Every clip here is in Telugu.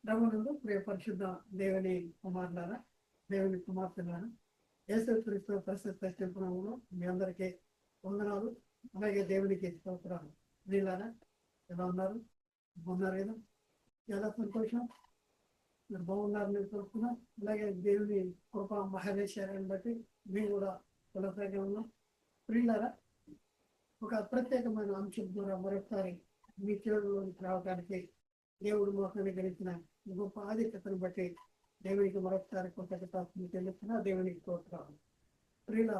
రమణుడు ప్రియ పరిశుద్ధ దేవుని కుమారులారా, దేవుని కుమార్తెలారా, యేసుక్రీస్తు పరిశుద్ధ నామములో మీ అందరికీ వందనాలు. అలాగే దేవునికి స్తోత్రాలు. ప్రియులారా, ఎలా ఉన్నారు? బాగున్నారు కదా? చాలా సంతోషం. మీరు బాగున్నారు నేను కోరుకున్నాం. అలాగే దేవుని కృప మహేశ్వరాన్ని బట్టి మేము కూడా కొనసాగే ఉన్నాం. ప్రియులారా, ఒక ప్రత్యేకమైన అంశం ద్వారా మరొకసారి మీ చేరులోకి రావడానికి దేవుడు మోసాన్ని గెలిచిన గొప్ప ఆధిక్యతను బట్టి దేవునికి మరొకసారి కృతజ్ఞతలు చెల్లిస్తున్నా. దేవునికి స్తోత్రాలు. ప్రియుల,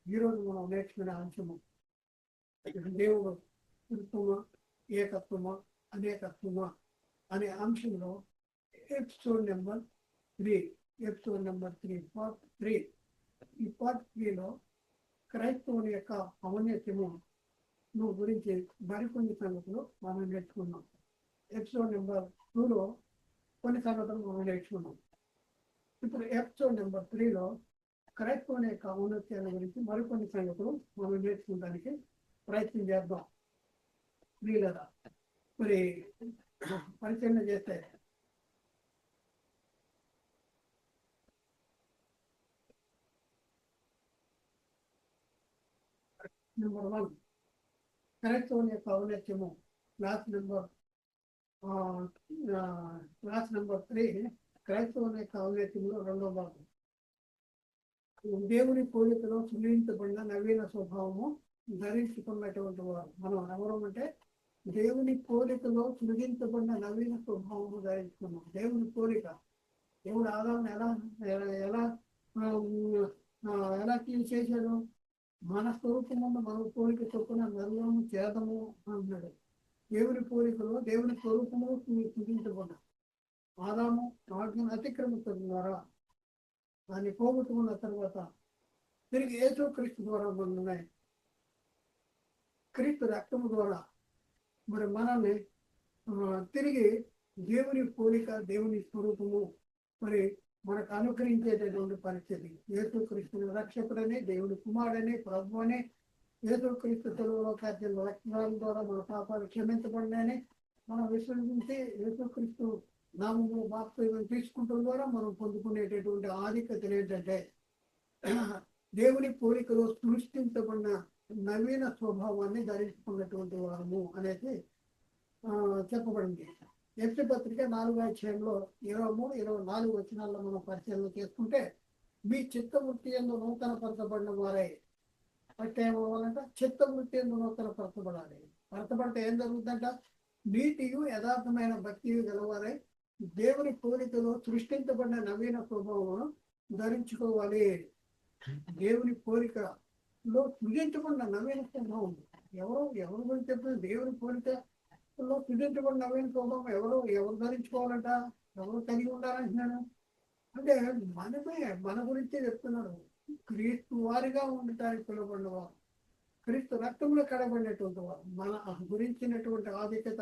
ఈరోజు మనం నేర్చుకునే అంశము దేవుడు త్రిత్వమా, ఏకత్వమా, అనేకత్వమా అనే అంశంలో ఎపిసోడ్ నెంబర్ 3 పార్ట్ 3. ఈ పార్ట్ 3లో క్రైస్తవుని యొక్క ఔన్నత్యము గురించి మరికొన్ని సంగతులు మనం నేర్చుకున్నాం. ఎపిసోడ్ నెంబర్ 2లో కొన్ని సంగతులు మనం నేర్చుకున్నాం. ఇప్పుడు ఎపిసోడ్ నెంబర్ 3లో క్రైస్తవుని యొక్క ఔన్నత్యాల గురించి మరికొన్ని సంగతులు మనం నేర్చుకోవడానికి ప్రయత్నం చేద్దాం. వీలరా మరి పరిశీలన చేస్తే నెంబర్ 1 క్రైస్తవుని యొక్క ఔన్నత్యము, క్లాస్ నెంబర్ 3 క్రైస్తవుని యొక్క ఔన్నత్యంలో రెండో భాగం. దేవుని పోలికలో సృజించబడిన నవీన స్వభావము ధరించుకున్నటువంటి వారు మనం ఎవరు అంటే దేవుని పోలికలో సృజించబడిన నవీన స్వభావము ధరించుకున్నాం. దేవుని పోలిక, దేవుడు ఆదాముని ఎలా ఎలా ఎలా చేశాడు? మన స్వరూపము మన పోలిక చొప్పున నరులను చేదము అన్నాడు. దేవుని పోలికలో దేవుని స్వరూపము సృజించబడ్డా ఆదాము ఆజ్ఞను అతిక్రమించడం ద్వారా దాన్ని పోగొట్టుకున్న తర్వాత తిరిగి యేసుక్రీస్తు ద్వారా మనల్ని క్రీస్తు రక్తము ద్వారా మరి మనల్ని తిరిగి దేవుని పోలిక, దేవుని స్వరూపము మరి మనకు అనుకరించేటటువంటి పరిస్థితి. యేసుక్రీస్తు రక్షకుడని, దేవుని కుమారుడని, ప్రభు అని, యేసుక్రీస్తు తెలుగులో కార్యాల రక్తాల ద్వారా మన పాపాలు క్షమించబడినని మనం విశ్వసించి యేసుక్రీస్తు నామము బాప్తిజం తీసుకుంటం ద్వారా మనం పొందుకునేటటువంటి ఆధిక్యత ఏంటంటే దేవుని పోలికలో సృష్టించబడిన నవీన స్వభావాన్ని ధరించుకున్నటువంటి వారము అనేది చెప్పబడింది. ఎఫ్సి పత్రిక 4వ అధ్యాయంలో 23-24 వచనాల్లో మనం పరిశీలన చేసుకుంటే, మీ చిత్తవృత్తి యందు నూతన పరచబడిన వారై అంటే ఏమవ్వాలంట? చిత్తవృత్తి యందు నూతన పరచబడాలి. పరచబడితే ఏం జరుగుతుందంట? నీతియు యథార్థమైన భక్తియు గలవారై దేవుని పోలికలో సృష్టించబడిన నవీన స్వభావమును ధరించుకోవాలి. దేవుని పోలికలో సృజించబడిన నవీన స్వభావం ఎవరు గురించి చెప్తుంది? దేవుని పోలికలో సృజించబడిన నవీన స్వభావం ఎవరు ధరించుకోవాలంట? ఎవరు కలిగి ఉండాలంటున్నాను అంటే మన గురించే చెప్తున్నాడు. క్రీస్తు వారిగా ఉండటానికి పిలువబడిన వారు, క్రీస్తు రక్తంలో కడబడినటువంటి వారు, మన గురించినటువంటి ఆధిక్యత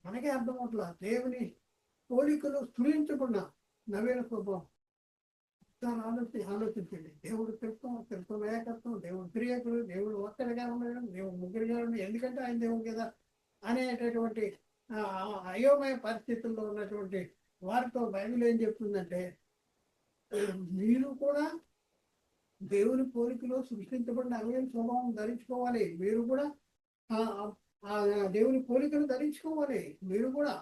మనకే అర్థమవుట్లా. దేవుని పోలికలు సృజించబడిన నవీన స్వభావం ఆలోచించండి. దేవుడు త్రిత్వం ఏకత్వం, దేవుడు త్రియేకుడు, దేవుడు ఒక్కడిగా ఉండడం, దేవుడు ముగ్గురిగా ఉండడం. ఎందుకంటే ఆయన దేవుడు కదా అనేటటువంటి అయోమయ పరిస్థితుల్లో ఉన్నటువంటి వారితో బైబిల్ ఏం చెప్తుందంటే, మీరు కూడా దేవుని పోలికలో సృష్టించబడిన నవీన స్వభావం ధరించుకోవాలి. మీరు కూడా దేవుని పోలికను ధరించుకోవాలి మీరు కూడా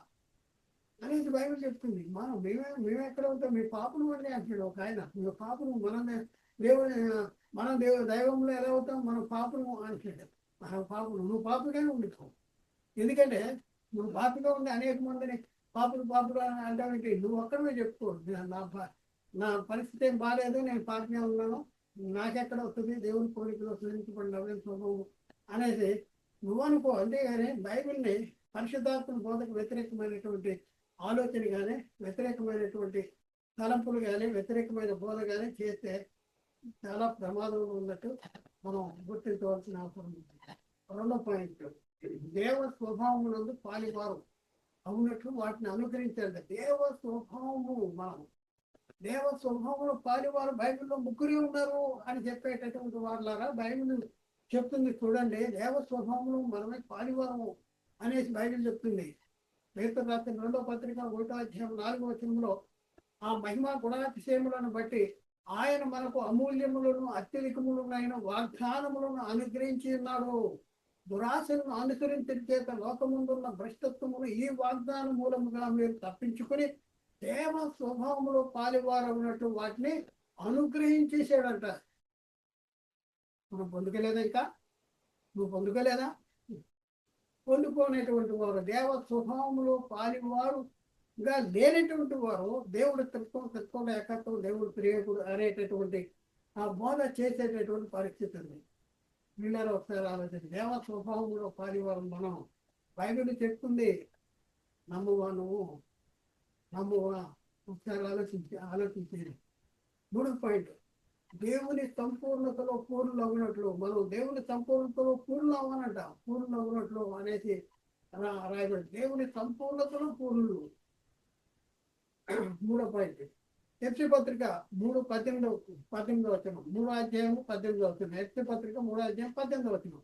అనేది బైబిల్ చెప్తుంది. మేము ఎక్కడ ఉంటాం? మీ పాపను వండి అంటాడు ఒక ఆయన. మీ పాపను మనం దైవంలో ఎలా అవుతాం? మన పాపను అంటాడు. మన పాపను నువ్వు పాపగానే ఉండిపోవు. ఎందుకంటే నువ్వు పాపగా ఉండి అనేక మందిని పాపులు అంటానికి నువ్వు ఒక్కడమే చెప్పుకో, నా పరిస్థితి ఏం బాగాలేదు, నేను పాపగా ఉన్నాను, నాకెక్కడ వస్తుంది దేవుని పోలికలో సృజించబడిన నవీన స్వభావం అనేది నువ్వు అనుకో. అంతేగాని బైబిల్ని పరిశుద్ధాత్మ బోధకు వ్యతిరేకమైనటువంటి ఆలోచన కానీ, వ్యతిరేకమైనటువంటి తలంపులు కానీ, వ్యతిరేకమైన బోధ కానీ చేస్తే చాలా ప్రమాదంలో ఉన్నట్టు మనం గుర్తించవలసిన అవసరం ఉంది. రెండో పాయింట్, దేవ స్వభావమునందు పాలివారు అవునట్లు వాటిని అనుకరించాలి. దేవ స్వభావము, మనం దేవ స్వభావంలో పాలివారు బైబిల్లో ముగ్గురే ఉన్నారు అని చెప్పేటటువంటి వాళ్ళారా బైబిల్ చెప్తుంది. చూడండి, దేవ స్వభావంలో మనమే పాలివారము అనేసి బైబిల్ చెప్తుంది. పేతురు రాసిన 2వ పత్రిక 1వ అధ్యాయం 4వ వచనంలో ఆ మహిమ గుణాతిశయములను బట్టి ఆయన మనకు అమూల్యములను అత్యధికములైన వాగ్దానములను అనుగ్రహించి ఉన్నాడు. దురాశలను అనుసరించిన చేత లోకముందున్న భ్రష్టత్వమును ఈ వాగ్దానం మూలముగా మీరు తప్పించుకుని దేవ స్వభావములో పాలివారన్నట్టు వాటిని అనుగ్రహించేసాడంట. మనం పొందుకోలేదా? ఇంకా నువ్వు పొందుకోలేదా? పొందుకోనేటువంటి వారు దేవ స్వభావములో పాలివారుగా లేనటువంటి వారు దేవుడు తత్వం ఏకత్వం దేవుడు ప్రియకుడు అనేటటువంటి ఆ బోధ చేసేటటువంటి పరిస్థితి ఉంది. వీళ్ళలో ఒకసారి ఆలోచన. దేవ స్వభావంలో పాలివారు మనం. బైబిల్ చెప్తుంది, నమ్మువా నువ్వు, నమ్మువా. ఒకసారి ఆలోచించేది. 3వ పాయింట్, దేవుని సంపూర్ణతలో పూర్ణులు అవ్వనట్లు. మనం దేవుని సంపూర్ణతలో పూర్ణులు అవ్వనట. పూర్ణులు అవ్వనట్లు అనేసి రాయబడి దేవుని సంపూర్ణతలో పూర్ణులు. 3వ పాయింట్, ఎఫ్సి పత్రిక 3:18 వచనం, 3వ అధ్యాయం 18 వచనం. ఎఫ్సి పత్రిక 3వ అధ్యాయం 18 వచనం.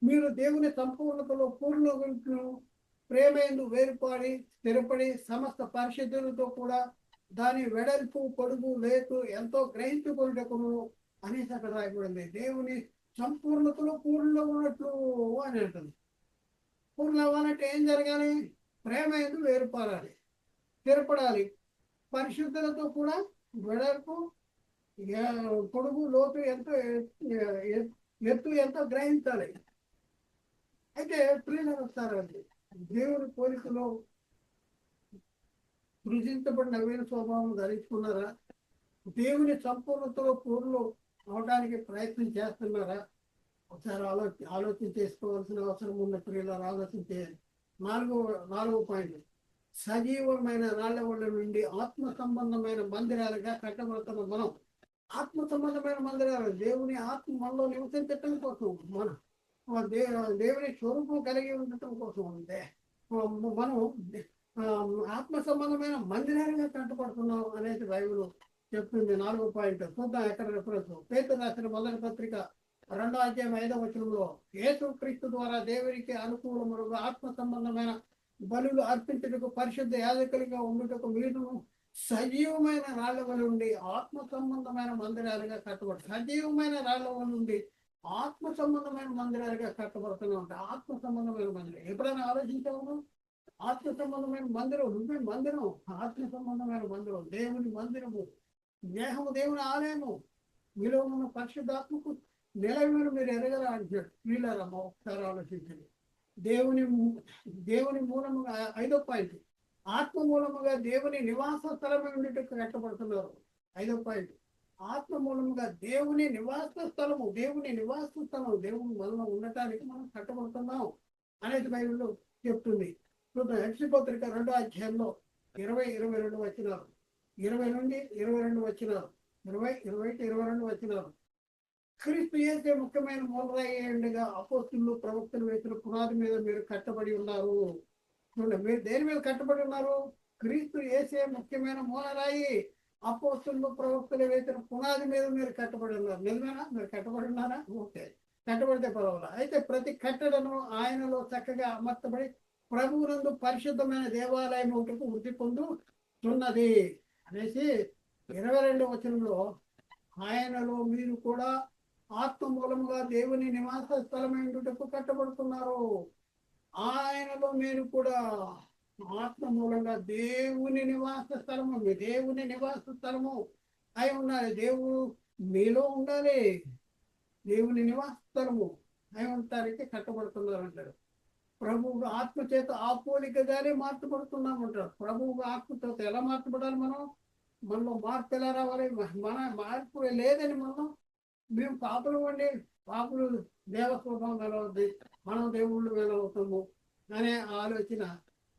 మీరు దేవుని సంపూర్ణతలో పూర్ణులు ప్రేమయందు వేరుపడి స్థిరపడి సమస్త పరిశుద్ధులతో కూడా దాని వెడల్పు పొడుగు లేతు ఎంతో గ్రహించుకునేటప్పుడు అనేసి అక్కడ రాయబడింది. దేవుని సంపూర్ణతలో పూర్ణంలో ఉన్నట్లు అని అంటుంది. పూర్ణ అవ్వాలంటే ఏం జరగాలి? ప్రేమ ఎందు వేరుపడాలి, స్థిరపడాలి, పరిశుద్ధులతో కూడా వెడల్పు పొడుగు లోతు ఎంతో ఎత్తు ఎంతో గ్రహించాలి. అయితే ప్రియులు వస్తారు, దేవుని పోలికలో సృజించబడిన నవీన స్వభావం ధరించుకున్నారా? దేవుని సంపూర్ణతలో పూర్ణులు అవడానికి ప్రయత్నం చేస్తున్నారా? ఒకసారి ఆలోచన చేసుకోవాల్సిన అవసరం ఉన్న ప్రియుల ఆలోచించే. 4వ పాయింట్, సజీవమైన రాళ్ల వల్ల నుండి ఆత్మ సంబంధమైన మందిరాలుగా కట్టబడుతున్న మనం. ఆత్మ సంబంధమైన మందిరాలు దేవుని ఆత్మ మనలో నివసించటం కోసం, మనం దేవుని స్వరూపం కలిగి ఉండటం కోసం ఉంటే మనం ఆత్మ సంబంధమైన మందిరాలుగా కట్టబడుతున్నాం అనేది బైబిల్ చెప్తుంది. 4వ పాయింట్ చూద్దాం ఎక్కడ రిఫరెన్స్. పేతురు రాసిన 1వ పత్రిక 2వ అధ్యాయం 5వ వచనంలో యేసుక్రీస్తు ద్వారా దేవునికి అనుకూలముగా ఆత్మ సంబంధమైన బలులు అర్పించుటకు పరిశుద్ధ యాజకులుగా ఉండుటకు మీరు సజీవమైన రాళ్ల వల్ల ఉండి ఆత్మ సంబంధమైన మందిరాలుగా కట్టబడుతుంది. సజీవమైన రాళ్ల వల్ల ఉండి ఆత్మ సంబంధమైన మందిరాలుగా కట్టబడుతూనే ఉంటాయి. ఆత్మ సంబంధమైన మందిరం ఎప్పుడైనా ఆలోచించాము? ఆత్మ సంబంధమైన మందిరం, నువ్వే మందిరం. ఆత్మ సంబంధమైన మందిరం, దేవుని మందిరము, దేహము దేవుని ఆలయము, మీలో ఉన్న పరిశుద్ధాత్మకు నిలవని మీరు ఎరగరా అంటాడు. వీళ్ళరమ్మ ఒకసారి ఆలోచించండి. దేవుని మూలముగా 5వ పాయింట్, ఆత్మ మూలముగా దేవుని నివాస స్థలమే ఉండేటట్టు కట్టబడుతున్నారు. 5వ పాయింట్, ఆత్మ మూలముగా దేవుని నివాస స్థలము, దేవుని మనలో ఉండటానికి మనం కట్టబడుతున్నాం అనేది బైబిల్లో చెప్తుంది. ఎఫ్సి పత్రిక 2వ అధ్యాయంలో 20-22 వచనాలు, 20 నుండి 22 వచనాలు, 20-22 వచనాలు. క్రీస్తు యేసే ముఖ్యమైన మూలరాయిగా అపోస్తులు ప్రవక్తలు వేసిన పునాది మీద మీరు కట్టబడి ఉన్నారు. చూడండి, మీరు దేని మీద కట్టబడి ఉన్నారు? క్రీస్తు యేసే ముఖ్యమైన మూలరాయి, అపోస్తులు ప్రవక్తలు వేసిన పునాది మీద మీరు కట్టబడి ఉన్నారు. నిజమేనా? మీరు కట్టబడి ఉన్నారా? ఓకే, కట్టబడితే పర్వాలేదు. అయితే ప్రతి కట్టడను ఆయనలో చక్కగా అమర్చబడి ప్రభువునందు పరిశుద్ధమైన దేవాలయం ఒకటికి వృద్ధి పొందుతున్నది అనేసి 22వ వచనంలో ఆయనలో మీరు కూడా ఆత్మ మూలముగా దేవుని నివాస స్థలమైనటకు కట్టబడుతున్నారు. ఆయనలో మీరు కూడా ఆత్మ మూలంగా దేవుని నివాస స్థలము, మీ దేవుని నివాస స్థలము అయి ఉండాలి. దేవుడు మీలో ఉండాలి. దేవుని నివాస స్థలము అయి ఉండటానికి కట్టబడుతున్నారు అంటారు. ప్రభువు ఆత్మ చేత ఆ పోలికగానే మార్చబడుతున్నామంటారు. ప్రభువు ఆత్మతో ఎలా మార్చబడాలి? మనలో మార్పు ఎలా రావాలి? మన మార్పు లేదని మేము పాపులు అండి, పాపులు దేవ స్వభావం ఎలా అవుతుంది, మనం దేవుళ్ళు ఎలా అవుతాము అనే ఆలోచన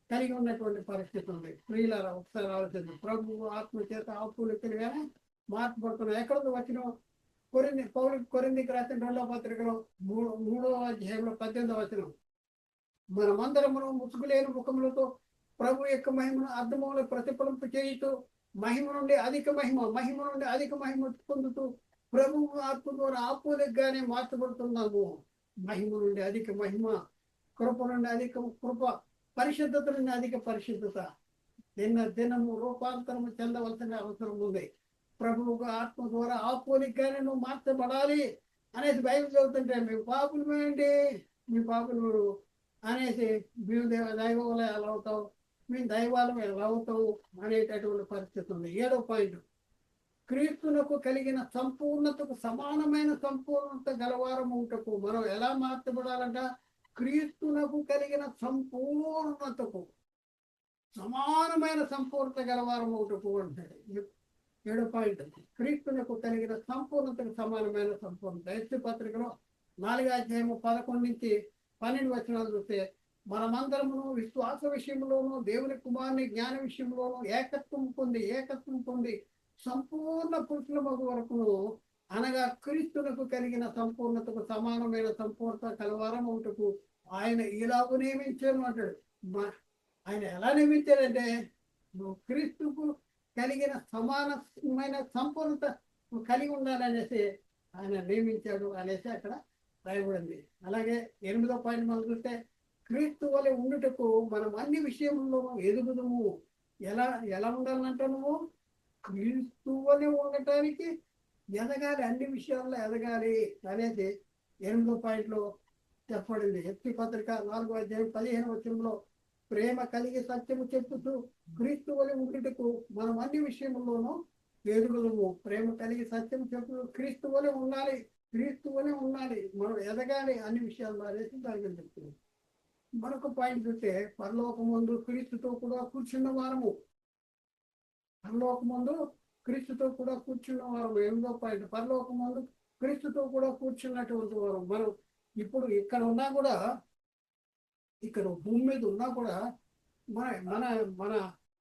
కలిగి ఉన్నటువంటి పరిస్థితి ఉంది. ప్రియులారా ఒకసారి ఆలోచన. ప్రభువు ఆత్మ చేత ఆ పోలికలుగానే మార్చబడుతున్నాం. ఎక్కడ వచ్చిన కొరింథీకి రాసిన 2వ పత్రికలో 3వ అధ్యాయంలో 18వ వచనం, మనమందరమును ముసుగులేని ముఖములతో ప్రభు యొక్క మహిమను అర్థములో ప్రతిఫలింపు చేయుతూ మహిమ నుండి అధిక మహిమ పొందుతూ ప్రభువు ఆత్మ ద్వారా ఆపోలికగానే మార్చబడుతున్నాము. మహిమ నుండి అధిక మహిమ, కృప నుండి అధిక కృప పరిశుద్ధత నుండి అధిక పరిశుద్ధత, దినము రూపాంతరము చెందవలసిన అవసరం ఉంది. ప్రభువుకు ఆత్మ ద్వారా ఆ పోలికగానే నువ్వు మార్చబడాలి అనేసి బైబిల్ చదువుతుంటే మీ పాపులమేంటి, మీ పాపులు అనేసి మేము దైవం ఎలా అవుతావు, మేము దైవాలం ఎలా అవుతావు అనేటటువంటి పరిస్థితి ఉంది. 7వ పాయింట్, క్రీస్తునకు కలిగిన సంపూర్ణతకు సమానమైన సంపూర్ణత గలవారముటకు మనం ఎలా మార్చబడాలంట? క్రీస్తునకు కలిగిన సంపూర్ణతకు సమానమైన సంపూర్ణత గలవారముటకు అంటాడు. 7వ పాయింట్, క్రీస్తునకు కలిగిన సంపూర్ణతకు సమానమైన సంపూర్ణత. ఎస్టీ పత్రికలో 4:11-12 చూస్తే మనమందరమును విశ్వాస విషయంలోనూ దేవుని కుమారుని జ్ఞాన విషయంలోనూ ఏకత్వం పొంది సంపూర్ణ పురుషుల మగు వరకును, అనగా క్రీస్తునకు కలిగిన సంపూర్ణతకు సమానమైన సంపూర్ణత కలవారముటకు ఆయన ఇలాగ నియమించాను అంటాడు. ఆయన ఎలా నియమించాడంటే, నువ్వు క్రీస్తుకు కలిగిన సమానమైన సంపూర్ణత కలిగి ఉండాలనేసి ఆయన నియమించాడు అనేసి అక్కడ రాయబడింది. అలాగే 8వ పాయింట్ మనం చూస్తే, క్రీస్తు వలె ఉండుటకు మనం అన్ని విషయంలోనూ ఎదుగుదము. ఎలా ఉండాలంటే నువ్వు క్రీస్తు వలె ఉండటానికి ఎదగాలి, అన్ని విషయాల్లో ఎదగాలి అనేది 8వ పాయింట్లో చెప్పబడింది. ఎస్టీ పత్రిక 4:15 ప్రేమ కలిగి సత్యము చెప్పుతూ క్రీస్తు వలె ఉండుటకు మనం అన్ని విషయంలోనూ ఎదుగుదము. ప్రేమ కలిగి సత్యం చెప్పుతూ క్రీస్తు వలె ఉండాలి, మనం ఎదగాలి అన్ని విషయాల్లో అనేసి బైబిల్ చెప్తుంది. మరొక పాయింట్ చూస్తే, పరలోకమందు క్రీస్తుతో కూడా కూర్చున్న వారము. 8వ పాయింట్, పరలోకమందు క్రీస్తుతో కూడా కూర్చున్నటువంటి వారు. మనం ఇప్పుడు ఇక్కడ ఉన్నా కూడా, ఇక్కడ భూమి మీద ఉన్నా కూడా మన మన మన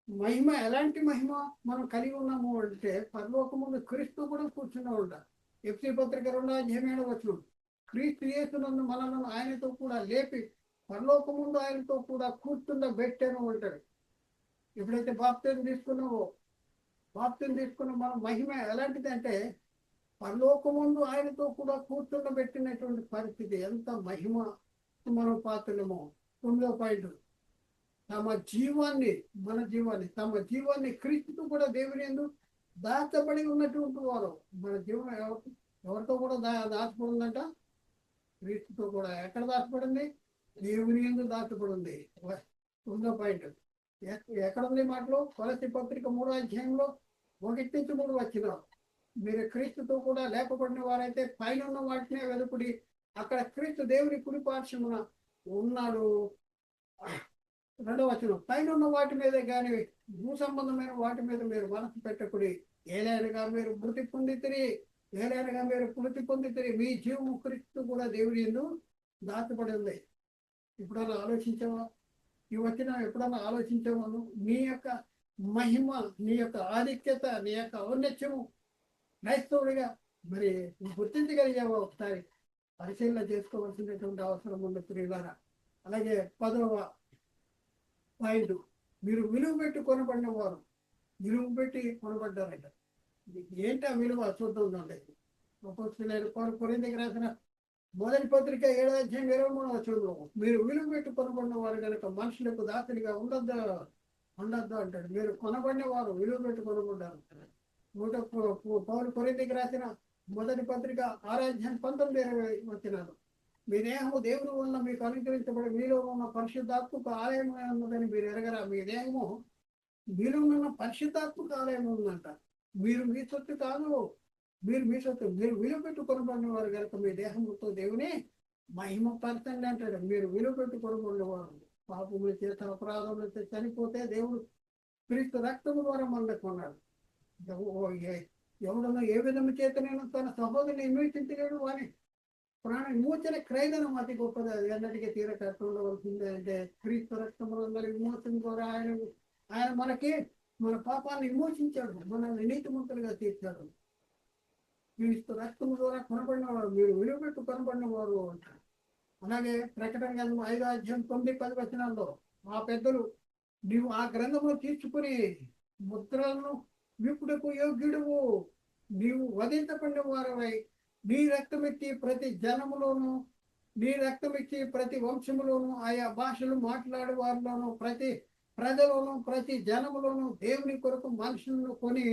మహిమ ఎలాంటి మహిమ మనం కలిగి ఉన్నాము అంటే, పరలోకమందు క్రీస్తు కూడా కూర్చున్నా ఉంటా. ఎఫ్సీ పత్రిక 2:7 క్రీస్తు యేసునందు మనలను ఆయనతో కూడా లేపి పరలోకముందు ఆయనతో కూడా కూర్చుండబెట్టాను అంటాడు. ఎప్పుడైతే బాప్తిజం తీసుకున్న మన మహిమ ఎలాంటిది అంటే, పరలోకముందు ఆయనతో కూడా కూర్చుండబెట్టినటువంటి పరిస్థితి. ఎంత మహిమ మనం పాత్రలేమో. 9వ పాయింట్, తమ జీవాన్ని క్రీస్తుతో కూడా దేవుని యందు దాచబడి ఉన్నటువంటి వారు. మన జీవం ఎవరితో కూడా దాచబడిందంట? క్రీస్తుతో కూడా. ఎక్కడ దాచబడింది? దేవుని యందు దాచబడింది. 9వ పాయింట్, ఎక్కడ ఉంది మాటలు? కొలస్సీ పత్రిక 3:1-3 మీరు క్రీస్తుతో కూడా లేపబడిన వారైతే పైన ఉన్న వాటినే వెలుపుడి, అక్కడ క్రీస్తు దేవుని కుడి పార్శ్వమున ఉన్నాడు. 2వ పైన ఉన్న వాటి మీద కానీ భూ సంబంధమైన వాటి మీద మీరు మనసు పెట్టకుడి. ఏలైనగా మీరు మృతి పొందితిరి, మీ జీవము క్రీస్తు కూడా దేవుని యందు దాచబడి ఉంది. ఎప్పుడన్నా ఆలోచించావా? ఈ వచ్చిన ఎప్పుడన్నా ఆలోచించావా? నీ యొక్క మహిమ, నీ యొక్క ఆధిక్యత, నీ యొక్క ఔన్నత్యము క్రైస్తవుడిగా మరి గుర్తించగలిగావా? ఒకసారి పరిశీలన చేసుకోవాల్సినటువంటి అవసరం ఉంది ప్రియులారా. అలాగే 10వ పాయింట్, మీరు విలువ పెట్టి కొనబడిన వారు. విలువ పెట్టి కొనబడ్డారంట. ఏంటి ఆ విలువ? చూద్దాం. కొరింథీయులకు రాసిన మొదటి పత్రిక 7:23 మీరు విలువ పెట్టి కొనబడిన వారు కనుక మనుషులకు దాసులుగా ఉండొద్దు అంటాడు. మీరు కొనబడిన వారు, విలువ పెట్టి కొనబడ్డారు. పౌలు కొరింథీయులకు రాసిన మొదటి పత్రిక 6:19 మీ దేహము దేవుని వల్ల మీకు అనుగ్రహించబడి మీలో ఉన్న పరిశుద్ధాత్మక ఆలయం ఉన్నదని మీరు ఎరగరా? మీ దేహము మీలో ఉన్న పరిశుద్ధాత్మక ఆలయం ఉందంట. మీరు మీ సొత్తు కాదు, మీరు విలువ పెట్టు కొనబడిన వారు కనుక మీ దేహంతో దేవుని మహిమపరచండి అంటాడు. మీరు విలువ పెట్టు కొనబడిన వారు. పాపముల చేత అపరాధముల చేత చనిపోతే దేవుడు క్రీస్తు రక్తము ద్వారా మనల్ని కొన్నాడు. ఎవడన్నా ఏ విధము చేతనైనా తన సహోదరుని విమోచించలేడు. వాని ప్రాణ విమోచన క్రైదనం అతి గొప్పది. అది అన్నిటికీ తీరకట్టు ఉండవలసిందే. అంటే క్రీస్తు రక్తము విమోచన ద్వారా ఆయన మనకి మన పాపాన్ని విమోచించాడు, మనల్ని నీతిమంతులుగా తీర్చాడు. క్రీస్తు రక్తము ద్వారా కొనబడిన వారు, మీరు విలువ పెట్టు కొనబడిన వారు అంటారు. అలాగే ప్రకటన గ్రంథం 5:9-10 ఆ పెద్దలు, నీవు ఆ గ్రంథమును తీసుకుని ముద్రలను విప్పుటకు యోగ్యుడువు, నీవు వధించబడిన వారవై నీ రక్తమెత్తి ప్రతి జనములోను నీ రక్తం ఇచ్చి ప్రతి వంశములోను ఆయా భాషలు మాట్లాడే వారిలోను ప్రతి ప్రజలోను ప్రతి జనములోను దేవుని కొరకు మనుషులను కొని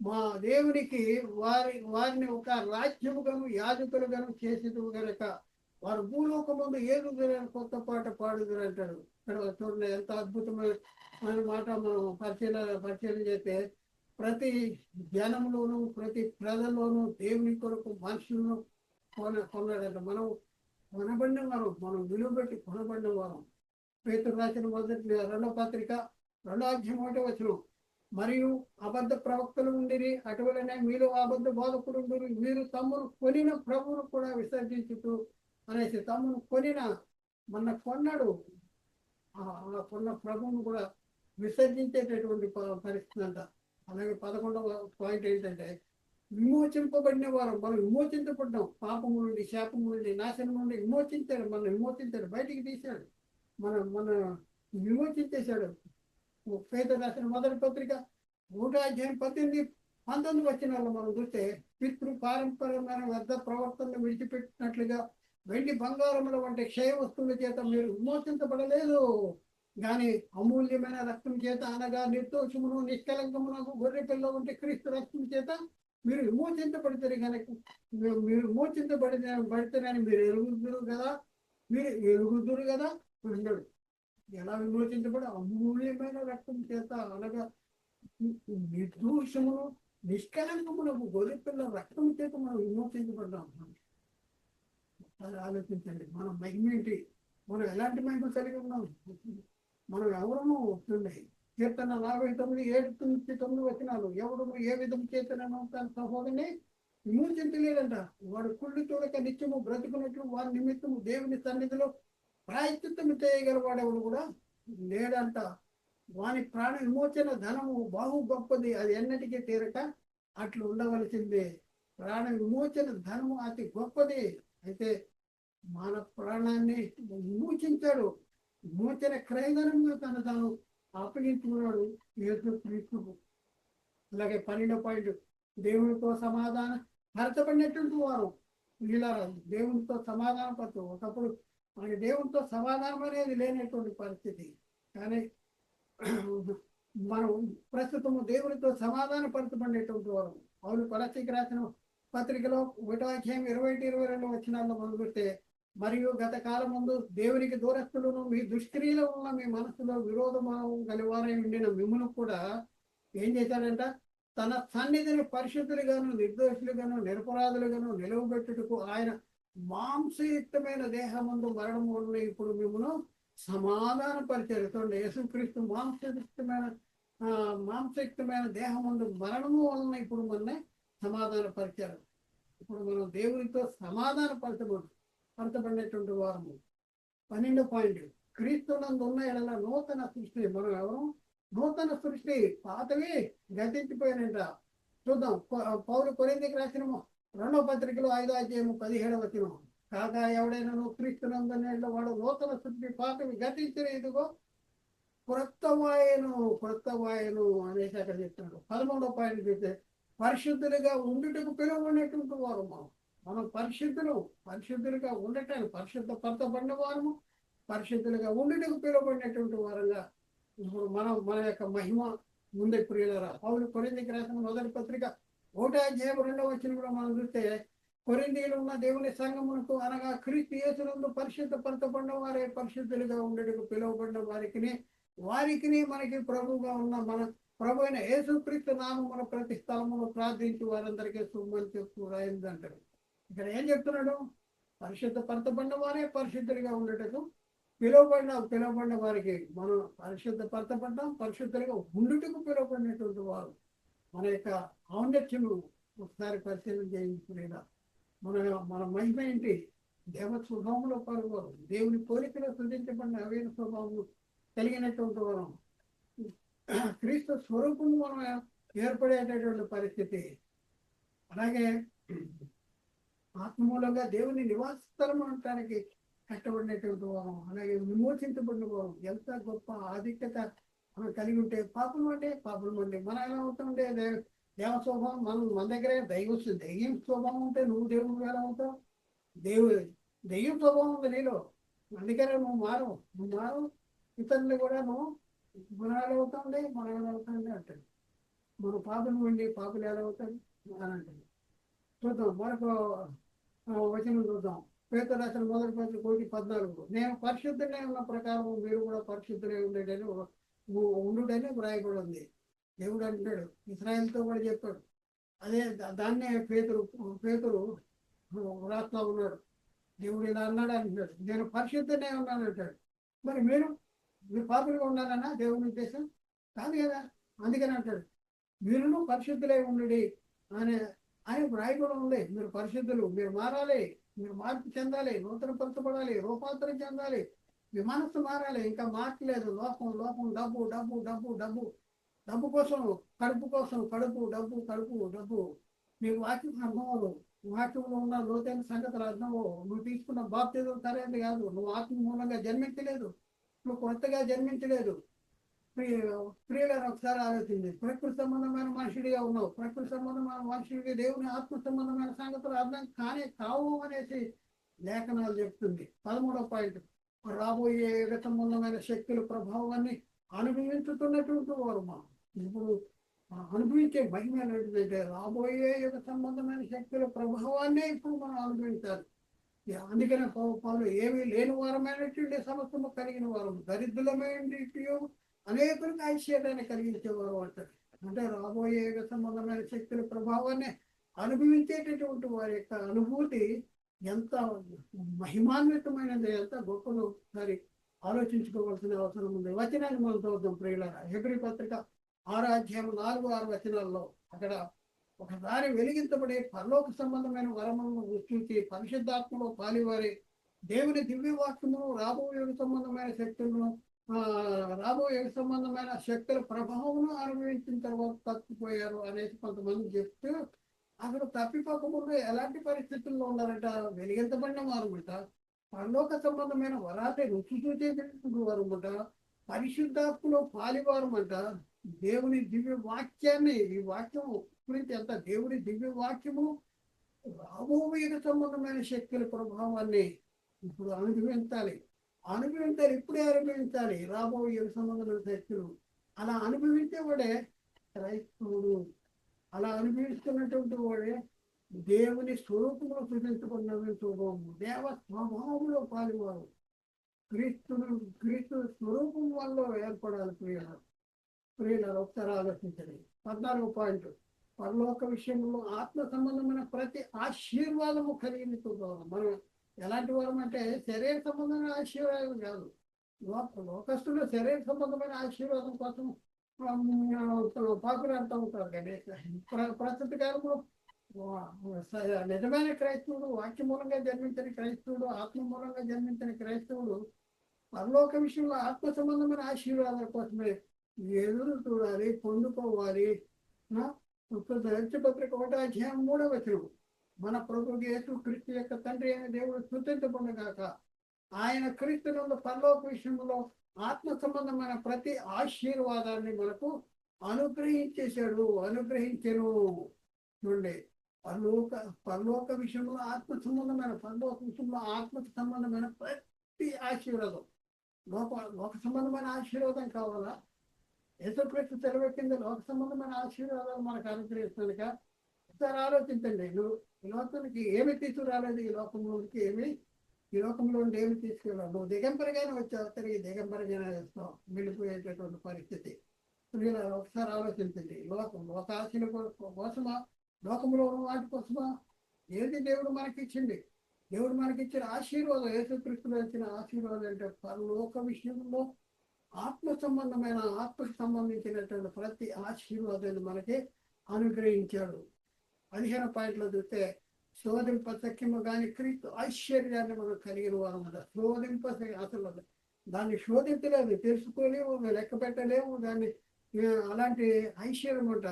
మా దేవునికి వారిని ఒక రాజ్యముగాను యాజకులుగాను చేసేది గనక వారు భూలోకముందు ఏలుదురని కొత్త పాట పాడుదురు అంటాడు. ఇక్కడ చూడండి ఎంత అద్భుతమైన మాట. మనం పరిశీలన చేస్తే ప్రతి జనంలోను ప్రతి ప్రజల్లోనూ దేవుని కొరకు మనుషులను కొన్నాడంట. మనం కొనబడిన వారం, మనం విలువ పెట్టి కొనబడిన వారం. పేతురు రాసిన మొదటి 2వ పత్రిక 2వ అధ్యాయం 1వ వచనం, మరియు అబద్ధ ప్రవక్తలు ఉండిరి, అటువలనే మీలో అబద్ధ బోధకులు ఉండిరి, మీరు తమ్మును కొనిన ప్రభువును కూడా విసర్జించుతూ అనేసి తమ్మును కొనిన మన కొన్నాడు కొన్న ప్రభువును కూడా విసర్జించేటటువంటి పరిస్థితి అంట. అలాగే 11వ పాయింట్ ఏంటంటే విమోచింపబడిన వారు, మనం విమోచించబడ్డాం. పాపము నుండి, శాపము నుండి, నాశనం నుండి విమోచించాడు, బయటికి తీశాడు, మన విమోచించేశాడు. పేతురు రాసిన మొదటి పత్రిక 1వ అధ్యాయం 18-19 వచనాల్లో మనం చూస్తే పితృ పారంపర్యమైన వ్యర్థ ప్రవర్తనను విడిచిపెట్టినట్లుగా వెండి బంగారముల వంటి క్షయ వస్తువుల చేత మీరు విమోచించబడలేదు, కానీ అమూల్యమైన రక్తం చేత, అనగా నిర్దోషమును నిష్కలంకమునకు గొర్రె పిల్ల వంటి క్రీస్తు రక్తం చేత మీరు విమోచించబడతారు. కనుక మీరు విమోచించబడితేనని మీరు ఎరుగుదురు కదా అన్నాడు. ఎలా విమోచించబడి? అమూల్యమైన రక్తం చేత, అనగా నిర్దోషమును నిష్కలంకమునకు గొర్రె పిల్ల రక్తం చేత మనం విమోచించబడ్డాం. అది ఆలోచించండి. మన మహిమ ఏంటి? మనం ఎలాంటి మహిమ కలిగి ఉన్నాం? మనం ఎవరము వస్తున్నాయి. కీర్తన 49:7-9 వచనాలు, ఎవడు ఏ విధం చేతనో తన సహోదరుని విమోచించలేదంట. వాడు కుళ్ళు చూడక నిత్యము బ్రతుకున్నట్లు వారి నిమిత్తము దేవుని సన్నిధిలో ప్రాయశ్చిత్తము చేయగలవాడెవడు కూడా లేడంట. వాని ప్రాణ విమోచన ధనము బాహు గొప్పది, అది ఎన్నటికీ తీరక అట్లు ఉండవలసిందే. ప్రాణ విమోచన ధనము అతి గొప్పది. అయితే మన ప్రాణాన్ని విమోచించాడు. విమోచన క్రయధనంగా తాను అప్పగించుకున్నాడు యేసుక్రీస్తు. అలాగే 12వ పాయింట్, దేవునితో సమాధాన పరచబడినటువంటి వారు ఇలా దేవునితో సమాధాన పరచు. ఒకప్పుడు మనకి దేవునితో సమాధానం అనేది లేనటువంటి పరిస్థితి, కానీ మనం ప్రస్తుతము దేవునితో సమాధాన పరచబడినటువంటి వారు. పౌలు కొలస్సీకి రాసిన పత్రికలో 1వ అధ్యాయం 20-22 వచనాల్లో మనం చూస్తే, మరియు గత కాలం ముందు దేవునికి దూరస్తులను మీ దుష్క్రియలో ఉన్న మీ మనసులో విరోధమానం గలివారై ఉండిన మిమ్మును కూడా ఏం చేశాడంట? తన సన్నిధిని పరిశుద్ధులుగాను నిర్దోషులుగాను నిరపరాధులుగాను నిలవబెట్టుటకు ఆయన మాంసయుక్తమైన దేహమందు మరణం వలన ఇప్పుడు మిమ్మను సమాధాన పరిచారు. చూడండి, యేసుక్రీస్తు మాంసయుక్తమైన దేహమందు మరణము వలన ఇప్పుడు మనల్ని సమాధాన పరిచారు. ఇప్పుడు మనం దేవునితో సమాధాన పరచబడినటువంటి వారము. 12వ పాయింట్, క్రీస్తునందు ఉన్న ఎడల నూతన సృష్టి. మనం ఎవరు? నూతన సృష్టి. పాతవి గతించిపోయినంట. చూద్దాం, పౌలు కొరింథీయులకు రాసిన 2వ పత్రికలో 5వ అధ్యాయం 17వ వచనం, కాగా ఎవడైనా క్రీస్తునందు వాడు నూతన సృష్టి, పాతవి గతించిన ఇదిగో క్రొత్త వాయను అనేసి అక్కడ చెప్తున్నాడు. 13వ పాయింట్ చూస్తే పరిశుద్ధులుగా ఉండుటకు పిలువబడినటువంటి వారు. మనం పరిశుద్ధులుగా ఉండటానికి పరిశుద్ధపరచబడిన వారము, పరిశుద్ధులుగా ఉండుటకు పిలువబడినటువంటి వారంగా ఇప్పుడు మన యొక్క మహిమ ముందే ప్రియులరా. పౌలు కొరింథీయులకు రాసిన మొదటి పత్రిక 1వ అధ్యాయం 2వ వచనం కూడా మనం చూస్తే, కొరింథీయులో ఉన్న దేవుని సంఘమునకు, అనగా క్రీస్తు యేసునందు పరిశుద్ధపరచబడిన వారే పరిశుద్ధులుగా ఉండటకు పిలువబడిన వారికి మనకి ప్రభువుగా ఉన్న మన ప్రభు అయిన యేసుక్రీస్తు నామమున ప్రతి స్థలమును ప్రార్థించి వారందరికీ శుభమని చెప్తూ రాయిందంటారు. ఇక్కడ ఏం చెప్తున్నాడు? పరిశుద్ధపరచబడిన వారే పరిశుద్ధులుగా ఉండటకు పిలువబడిన వారికి మనం పరిశుద్ధపరచబడ్డాం, పరిశుద్ధులుగా ఉండుటకు పిలువబడినటువంటి వారు. మన యొక్క ఔన్నత్యము ఒకసారి పరిశీలన చేయించుకునేలా. మన మహిమ ఏంటి? దేవ స్వభావంలో పాల్గొరు, దేవుని కోరికలో సృజించబడిన అవేన స్వభావం కలిగినటువంటి వారు, క్రీస్తు స్వరూపము మనం ఏర్పడేటటువంటి పరిస్థితి. అలాగే ఆత్మమూలంగా దేవుని నివాస స్థలం అనటానికి కట్టబడినటువంటి వారం. అలాగే విమోచించబడిన వారం. ఎంత గొప్ప ఆధిక్యత మనం కలిగి ఉంటే పాపం అంటే మనం ఎలా అవుతామంటే దేవ స్వభావం మన దగ్గరే దైవ స్వభావం ఉంటే నువ్వు దేవుడు ఎలా అవుతావు? దెయ్యం స్వభావం ఉంది నీలో. అందుకనే నువ్వు మారు ఇతరులు కూడా నువ్వు గుణాలు అవుతుంది మనవాళ్ళు అవుతుంది అంటాడు. మన పాపలు ఉండి పాపలు ఎలా అవుతాడు అని అంటాడు. చూద్దాం మరొక వచనం చూద్దాం. పేతురు రాసిన మొదటి పత్రిక 1:14. నేను పరిశుద్ధులే ఉన్న ప్రకారం మీరు కూడా పరిశుద్ధులే ఉండుడని వ్రాయబడి ఉంది. దేవుడు అంటాడు, ఇశ్రాయేలుతో కూడా చెప్పాడు. అదే దాన్నే పేతురు రాస్తా ఉన్నాడు. దేవుడు ఇలా అన్నాడు అంటున్నాడు, నేను పరిశుద్ధనే ఉన్నాను అంటాడు. మరి మీరు పాపులుగా ఉండాలన్నా దేవుని ఉద్దేశం కాదు కదా. అందుకని అంటాడు మీరును పరిశుద్ధులై ఉండి అని వ్రాయబడి ఉంది. మీరు పరిశుద్ధులు, మీరు మారాలి, మీరు మార్పు చెందాలి, నూతన పరచబడాలి, రూపాంతరం చెందాలి, మీ మనస్సు మారాలి. ఇంకా మార్చలేదు. లోకం డబ్బు డబ్బు డబ్బు డబ్బు డబ్బు కోసం, కడుపు కోసం కడుపు. నీకు వాక్యం అర్థమవు, వాక్యంలో ఉన్న లోతైన సంగతులు అర్థమవు. నువ్వు తీసుకున్న బాప్తిజం సరైనది కాదు. నువ్వు ఆత్మ మూలంగా జన్మించలేదు, నువ్వు కొత్తగా జన్మించలేదు. ప్రియులను ఒకసారి ఆలోచించి, ప్రకృతి సంబంధమైన మనుషుడిగా ఉన్నావు. ప్రకృతి సంబంధమైన మనుషుడికి దేవుని ఆత్మ సంబంధమైన సంగతులు అర్థం కావు అనేసి లేఖనాలు చెప్తుంది. 13వ పాయింట్, రాబోయే యుగ సంబంధమైన శక్తుల ప్రభావాన్ని అనుభవించుతున్నటువంటి వారు ఇప్పుడు అనుభవించే మహిమ ఏంటంటే రాబోయే యుగ సంబంధమైన శక్తుల ప్రభావాన్నే ఇప్పుడు మనం అనుభవించాలి. అందుకనే పౌలు ఏమీ లేని వారమైనటువంటి సమస్తము కలిగిన వారు, దరిద్రులమైనటువంటి అనేకులకు ఐశ్వర్యాన్ని కలిగించేవారు అంటారు. అంటే రాబోయే యుగ సంబంధమైన శక్తుల ప్రభావాన్ని అనుభవించేటటువంటి వారి యొక్క అనుభూతి ఎంత మహిమాన్వితమైనది, ఎంత గొప్పలో ఒకసారి ఆలోచించుకోవాల్సిన అవసరం ఉంది. వచనాన్ని మనం చూద్దాం ప్రియులారా. హెబ్రీ పత్రిక 6:4-6 వచనాల్లో అక్కడ ఒకసారి వెలిగించబడే పరలోక సంబంధమైన వరములను గుర్తించి పరిశుద్ధాత్మలో పాలివారి దేవుని దివ్యవాక్యము రాబోయే సంబంధమైన శక్తులను రాబోయే సంబంధమైన శక్తుల ప్రభావమును అనుభవించిన తర్వాత తప్పిపోయారు అనేసి కొంతమంది చెప్తూ అక్కడ తప్పిపోకుండా ఎలాంటి పరిస్థితుల్లో ఉన్నారంట. వెలిగించబడిన వారుమంట, పరలోక సంబంధమైన వరాన్ని రుచి చూసేటటువంటి వారుమంట, పరిశుద్ధాత్మలో పాలివారమంట, దేవుని దివ్య వాక్యాన్ని, ఈ వాక్యం గురించి ఎంత దేవుని దివ్య వాక్యము రాబోయే సంబంధమైన శక్తుల ప్రభావాన్ని ఇప్పుడు అనుభవించాలి. ఇప్పుడే అనుభవించాలి రాబోయే సంబంధమైన శక్తులు. అలా అనుభవించేవాడే క్రైస్తవుడు. అలా అనుభవిస్తున్నటువంటి వాడే దేవుని స్వరూపంలో చూపించుకున్నవి స్వభావము, దేవ స్వభావంలో పాల్గొవారు. క్రీస్తు స్వరూపం వల్ల ఏర్పడాలి. ప్రియులారు ఒకసారి ఆలోచించండి. 14వ పాయింట్, పరలోక విషయంలో ఆత్మ సంబంధమైన ప్రతి ఆశీర్వాదము కలిగిన స్వభావం. మనం ఎలాంటి వారం అంటే శరీర సంబంధమైన ఆశీర్వాదం కాదు. లోకస్తులు శరీర సంబంధమైన ఆశీర్వాదం కోసం పాపులు అంటూ ఉంటారు. కానీ ప్రస్తుత కాలంలో నిజమైన క్రైస్తవుడు, వాక్య మూలంగా జన్మించిన క్రైస్తవుడు, ఆత్మ మూలంగా జన్మించిన క్రైస్తవుడు పరలోక విషయంలో ఆత్మ సంబంధమైన ఆశీర్వాదాల కోసమే ఎదురు చూడాలి, పొందుకోవాలి. పత్రిక 1:3 వచనం, మన ప్రభు యేసు క్రీస్తు యొక్క తండ్రి అయిన దేవుడు స్తుతించబడుగాక. ఆయన క్రీస్తునందు పరలోక విషయంలో ఆత్మ సంబంధమైన ప్రతి ఆశీర్వాదాన్ని మనకు అనుగ్రహించెను. చూడండి, పరలోక విషయంలో ఆత్మ సంబంధమైన ప్రతి ఆశీర్వాదం. లోక సంబంధమైన ఆశీర్వాదం కావాలా? యేసుక్రీస్తు తెరవెక్కింది లోక సంబంధమైన ఆశీర్వాదాలు మనకు అనుగ్రహిస్తున్నాక. ఒకసారి ఆలోచించండి, నువ్వు ఈ లోకానికి ఏమి తీసుకురాలేదు. ఈ లోకంలో ఏమి తీసుకురావు. నువ్వు దిగంబరిగానే వచ్చావు, తిరిగి దిగంబరిగానే వేస్తావు, వెళ్ళిపోయేటటువంటి పరిస్థితి. ఒకసారి ఆలోచించండి. లోకాశల కోసమా, లోకంలో ఉన్న వాటి కోసమా? ఏది దేవుడు మనకిచ్చింది? దేవుడు మనకిచ్చిన ఆశీర్వాదం, యేసుక్రీస్తులో ఇచ్చిన ఆశీర్వాదం అంటే పరలోక విషయంలో ఆత్మకు సంబంధించినటువంటి ప్రతి ఆశీర్వాదాన్ని మనకి అనుగ్రహించాడు. 15 పాయింట్లో చూస్తే శోధింపశక్యము కానీ క్రీస్తు ఐశ్వర్యాన్ని మనం కలిగిన వారు. అసలు దాన్ని శోధించలేదు, తెలుసుకోలేము, లెక్క పెట్టలేము దాన్ని. అలాంటి ఐశ్వర్యం అంట.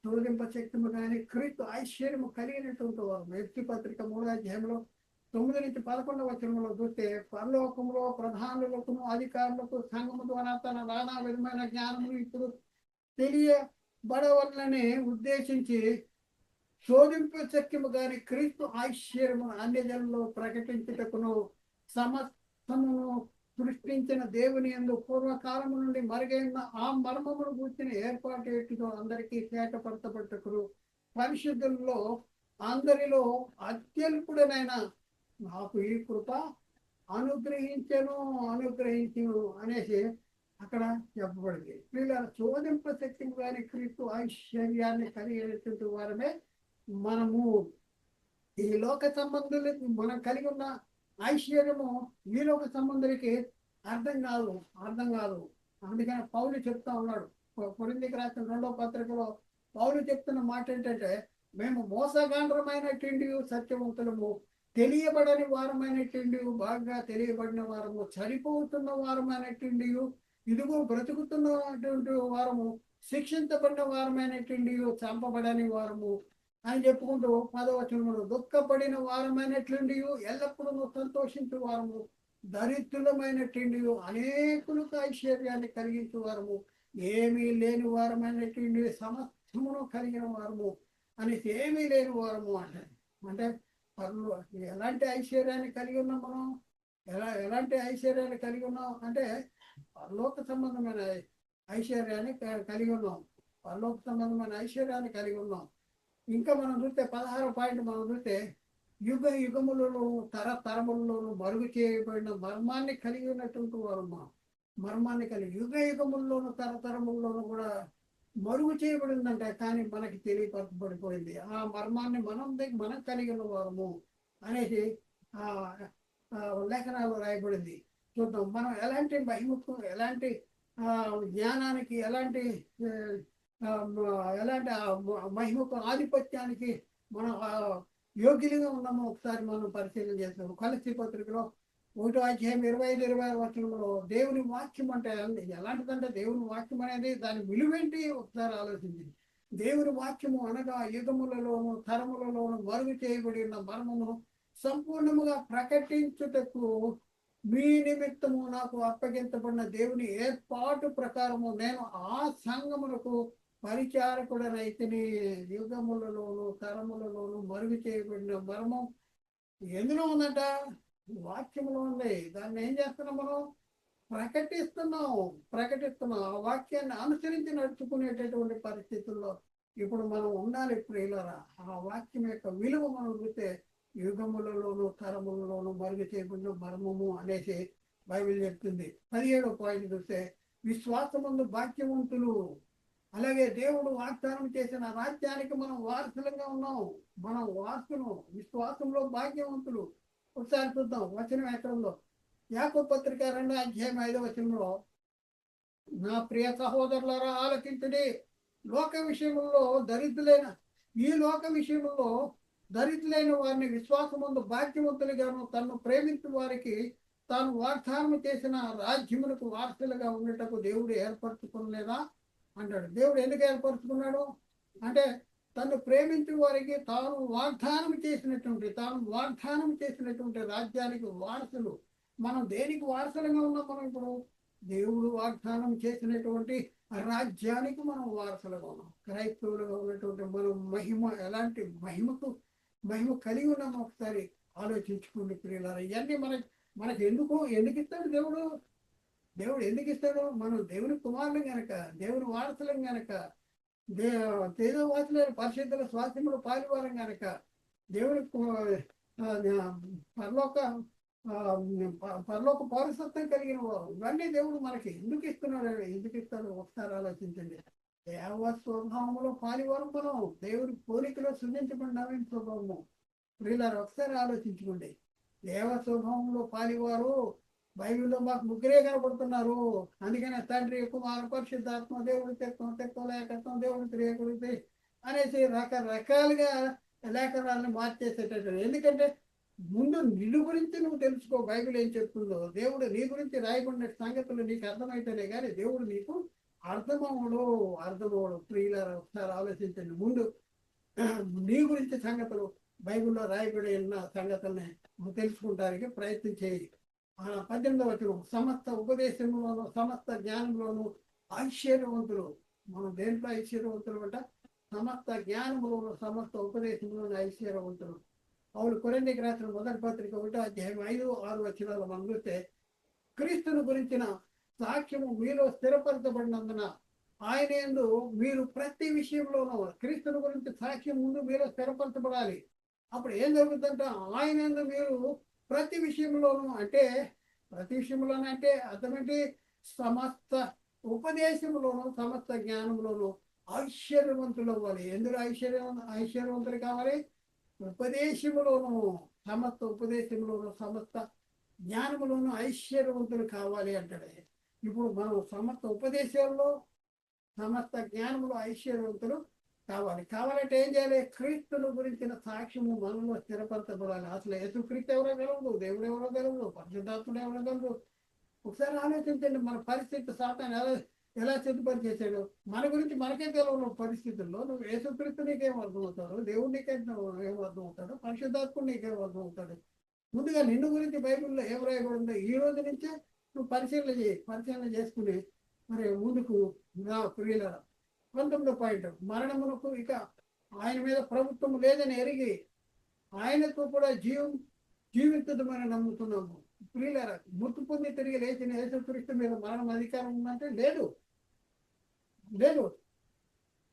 శోధింపశక్యము కానీ క్రీస్తు ఐశ్వర్యము కలిగినటువంటి వారు. వ్యక్తి పత్రిక 3:9-11 వచనంలో చూస్తే పరలోకంలో ప్రధానులకు, అధికారులకు సంఘము ద్వారా తన నానా విధమైన జ్ఞానము ఇప్పుడు తెలియబడవలనని ఉద్దేశించి శోధింపు శక్యము గాని క్రీస్తు ఐశ్వర్యము అన్య జనుల్లో ప్రకటించుటకును సమస్తమును సృష్టించిన దేవుని యందు పూర్వకాలము నుండి మరుగైన ఆ మర్మమును కూర్చిన ఏర్పాటు ఏటిదో అందరికీ కేటపడతబట్టుకును పరిశుద్ధుల్లో అందరిలో అత్యల్పుడనైన నాకు ఈ కృప అనుగ్రహించను అనేసి అక్కడ చెప్పబడింది. వీళ్ళ శోధింప శక్తి కానీ క్రీస్తు ఐశ్వర్యాన్ని కలిగేటువంటి వారమే మనము. ఈ లోక సంబంధులకి మనం కలిగి ఉన్న ఐశ్వర్యము ఈ లోక సంబంధులకి అర్థం కాదు. అందుకని పౌలు చెప్తా ఉన్నాడు కొరింథీయులకు రాసిన 2వ పత్రికలో పౌలు చెప్తున్న మాట ఏంటంటే, మేము మోసగాండ్రమైనటువంటి సత్యవంతులము, తెలియబడని వారమైనటువంటి బాగా తెలియబడిన వారము, చనిపోతున్న వారమైనటువంటి ఇదిగో బ్రతుకుతున్నటువంటి వారము, శిక్షించబడిన వారమైనటువంటి చంపబడని వారము అని చెప్పుకుంటూ 10వ వచనంలో దుఃఖపడిన వారమైనటువంటి ఎల్లప్పుడూ సంతోషించే వారము, దరిద్రులమైనటువంటి అనేకులకు ఐశ్వర్యాన్ని కలిగించే వారము, ఏమీ లేని వారమైనటువంటి సమస్తమును కలిగిన వారము అనేసి ఏమీ లేని వారము అంటే ఎలాంటి ఐశ్వర్యాన్ని కలిగి ఉన్నాం మనం? ఎలాంటి ఐశ్వర్యాన్ని కలిగి ఉన్నాం అంటే పరలోక సంబంధమైన ఐశ్వర్యాన్ని కలిగి ఉన్నాం. పరలోక సంబంధమైన ఐశ్వర్యాన్ని కలిగి ఉన్నాం. ఇంకా మనం చూస్తే 16వ పాయింట్ మనం చూస్తే యుగ యుగములను తరతరములలోను మరుగు చేయబడిన మర్మాన్ని కలిగి ఉన్నటువంటి వారు మర్మాన్ని కలిగి యుగ యుగముల్లోను తరతరముల్లోనూ కూడా మరుగు చేయబడిందంటే కానీ మనకి తెలియపరచబడిపోయింది. ఆ మర్మాన్ని మనం కలిగిన వారము అనేసి లేఖనాలు రాయబడింది. చూద్దాం మనం ఎలాంటి మహిమకు, ఎలాంటి జ్ఞానానికి, ఎలాంటి మహిమకు, ఆధిపత్యానికి మనం యోగ్యులుగా ఉన్నామో ఒకసారి మనం పరిశీలన చేస్తాం. కొలస్సీ పత్రికలో 1వ అధ్యాయం 25-26 వచనంలో దేవుని వాక్యం అంటే ఎలాంటిదంటే, దేవుని వాక్యం అనేది దాని విలువేంటి ఒకసారి ఆలోచించింది. దేవుని వాక్యము అనగా యుగములలోను తరములలోను మరుగు చేయబడి ఉన్న మర్మమును సంపూర్ణముగా ప్రకటించుటకు మీ నిమిత్తము నాకు అప్పగించబడిన దేవుని ఏర్పాటు ప్రకారము నేను ఆ సంఘములకు పరిచారకుడనైతిని. యుగములలోను తరములలోను మరుగు చేయబడిన మర్మం ఎందులో ఉందంట? వాక్యంలో ఉంది. దాన్ని ఏం చేస్తున్నాం మనం? ప్రకటిస్తున్నాం. ఆ వాక్యాన్ని అనుసరించి నడుచుకునేటటువంటి పరిస్థితుల్లో ఇప్పుడు మనం ఉండాలి. ప్రియులారా, ఆ వాక్యం యొక్క విలువ మనం చూస్తే యుగములలోను తరములలోను మరుగు చేయబడిన మర్మము అనేసి బైబిల్ చెప్తుంది. 17వ పాయింట్ చూస్తే విశ్వాసమందు భాగ్యవంతులు, అలాగే దేవుడు వాగ్దానం చేసిన రాజ్యానికి మనం వారసులుగా ఉన్నాం. మనం వారసులు, విశ్వాసంలో భాగ్యవంతులు. ఒకసారి చూద్దాం వచనం ఎక్కడంలో. యాకోబు పత్రిక 2వ అధ్యాయం 5వ వచనంలో, నా ప్రియ సహోదరులారా ఆలకించుడి, లోక విషయంలో దరిద్రులైన వారిని విశ్వాసమందు భాగ్యవంతులుగాను తను ప్రేమించు వారికి తాను వాగ్దానం చేసిన రాజ్యములకు వారసులుగా ఉండేటకు దేవుడు ఏర్పరచుకోలేదా అంటాడు. దేవుడు ఎందుకు ఏర్పరచుకున్నాడు అంటే, తను ప్రేమించే వారికి తాను వాగ్దానం చేసినటువంటి రాజ్యానికి వారసులు. మనం దేనికి వారసులుగా ఉన్నాం? మనం ఇప్పుడు దేవుడు వాగ్దానం చేసినటువంటి రాజ్యానికి మనం వారసులుగా ఉన్నాం. క్రైస్తవులుగా ఉన్నటువంటి మనం ఎలాంటి మహిమ కలిగి ఉన్నాం ఒకసారి ఆలోచించుకోండి ప్రియులారా. ఇవన్నీ మనకి ఎందుకు ఇస్తాడు దేవుడు ఎందుకు ఇస్తాడు? మనం దేవుని కుమారులు గనక, దేవుని వారసులం గనక, తేజవాసులైన పరిశుద్ధుల స్వాస్థ్యములు పాలువారం గనక, దేవుని పరలోక పౌరసత్వం కలిగిన వారు. ఇవన్నీ దేవుడు మనకి ఎందుకు ఇస్తాడు ఒకసారి ఆలోచించండి. దేవ స్వభావంలో పాలివారం మనం, దేవుని పోలికలో సృజించబడిన స్వభావము. ప్రియులారా ఒకసారి ఆలోచించుకోండి. దేవ స్వభావంలో పాలివారు బైబిల్లో మాకు ముగ్గురే కనపడుతున్నారు. అందుకనే తండ్రి, కుమార, పరిశుద్ధాత్మ, దేవుడి తెత్వం దేవుడి త్రియకుడి అనేసి రకరకాలుగా లేఖనాలను మార్చేసేటట్టు. ఎందుకంటే ముందు నిన్ను గురించి నువ్వు తెలుసుకో. బైబిల్ ఏం చెప్తుందో, దేవుడు నీ గురించి రాయబడిన సంగతులు నీకు అర్థమైతేనే కానీ దేవుడు నీకు అర్థమవుడు. ప్రియులారా ఒకసారి ఆలోచించండి. ముందు నీ గురించి సంగతులు, బైబిల్లో రాయబడి ఉన్న సంగతుల్ని తెలుసుకుంటానికి ప్రయత్నం చేయి. 18వ వచనం, సమస్త ఉపదేశంలోను సమస్త జ్ఞానంలోను ఐశ్వర్యవంతులు. మనం దేంట్లో ఐశ్వర్యవంతులు అంట? సమస్త జ్ఞానములోను సమస్త ఉపదేశంలోను ఐశ్వర్యవంతులు. పౌలు కొరింథీయులకు రాసిన మొదటి పత్రిక 1:5-6 మనం చూస్తే, క్రీస్తును గురించిన సాక్ష్యము మీలో స్థిరపరచబడినందున ఆయన యందు మీరు ప్రతి విషయంలోనూ, క్రీస్తుని గురించి సాక్ష్యం ముందు మీలో స్థిరపరచబడాలి. అప్పుడు ఏం జరుగుతుందంటే ఆయన యందు మీరు ప్రతి విషయంలోనూ, అంటే ప్రతి విషయంలోనూ అంటే అర్థమేంటి, సమస్త ఉపదేశంలోనూ సమస్త జ్ఞానంలోనూ ఐశ్వర్యవంతులు అవ్వాలి. ఎందులో ఐశ్వర్యవంతులు కావాలి? ఉపదేశములోను, సమస్త ఉపదేశంలోను సమస్త జ్ఞానములోను ఐశ్వర్యవంతులు కావాలి అంటాడు. ఇప్పుడు మనం సమస్త ఉపదేశాల్లో సమస్త జ్ఞానములు ఐశ్వర్యవంతులు కావాలంటే ఏం చేయాలి? క్రీస్తుని గురించిన సాక్ష్యము మనలో స్థిరపరచబడాలి. అసలు యేసుక్రీస్తు ఎవరో తెలవదు, దేవుడు ఎవరో తెలవదు, పరిశుద్ధాత్ముడు ఎవరో తెలవదు. ఒకసారి ఆలోచించండి, మన పరిస్థితి సాతాను ఎలా సిద్ధపరిచేసాడు. మన గురించి మనకే తెలవని పరిస్థితుల్లో నువ్వు యేసుక్రీస్తు నీకేం అర్థమవుతాడు, దేవుడు నీకేం అర్థమవుతాడు, పరిశుద్ధాత్ముడు నీకేం అర్థమవుతాడు. ముందుగా నిన్ను గురించి బైబిల్లో ఏం రాయబడిందో ఈ రోజు నుంచే నువ్వు పరిశీలన చేసుకుని మరి ముందుకు నా ప్రియుల 19వ పాయింట్, మరణమునకు ఇక ఆయన మీద ప్రభుత్వం లేదని ఎరిగి ఆయనతో కూడా జీవించదమని నమ్ముతున్నాము. ప్రియులారా, మృతి పొంది తిరిగి లేచిన యేసుక్రీస్తు మీద మరణం అధికారం ఉందంటే లేదు.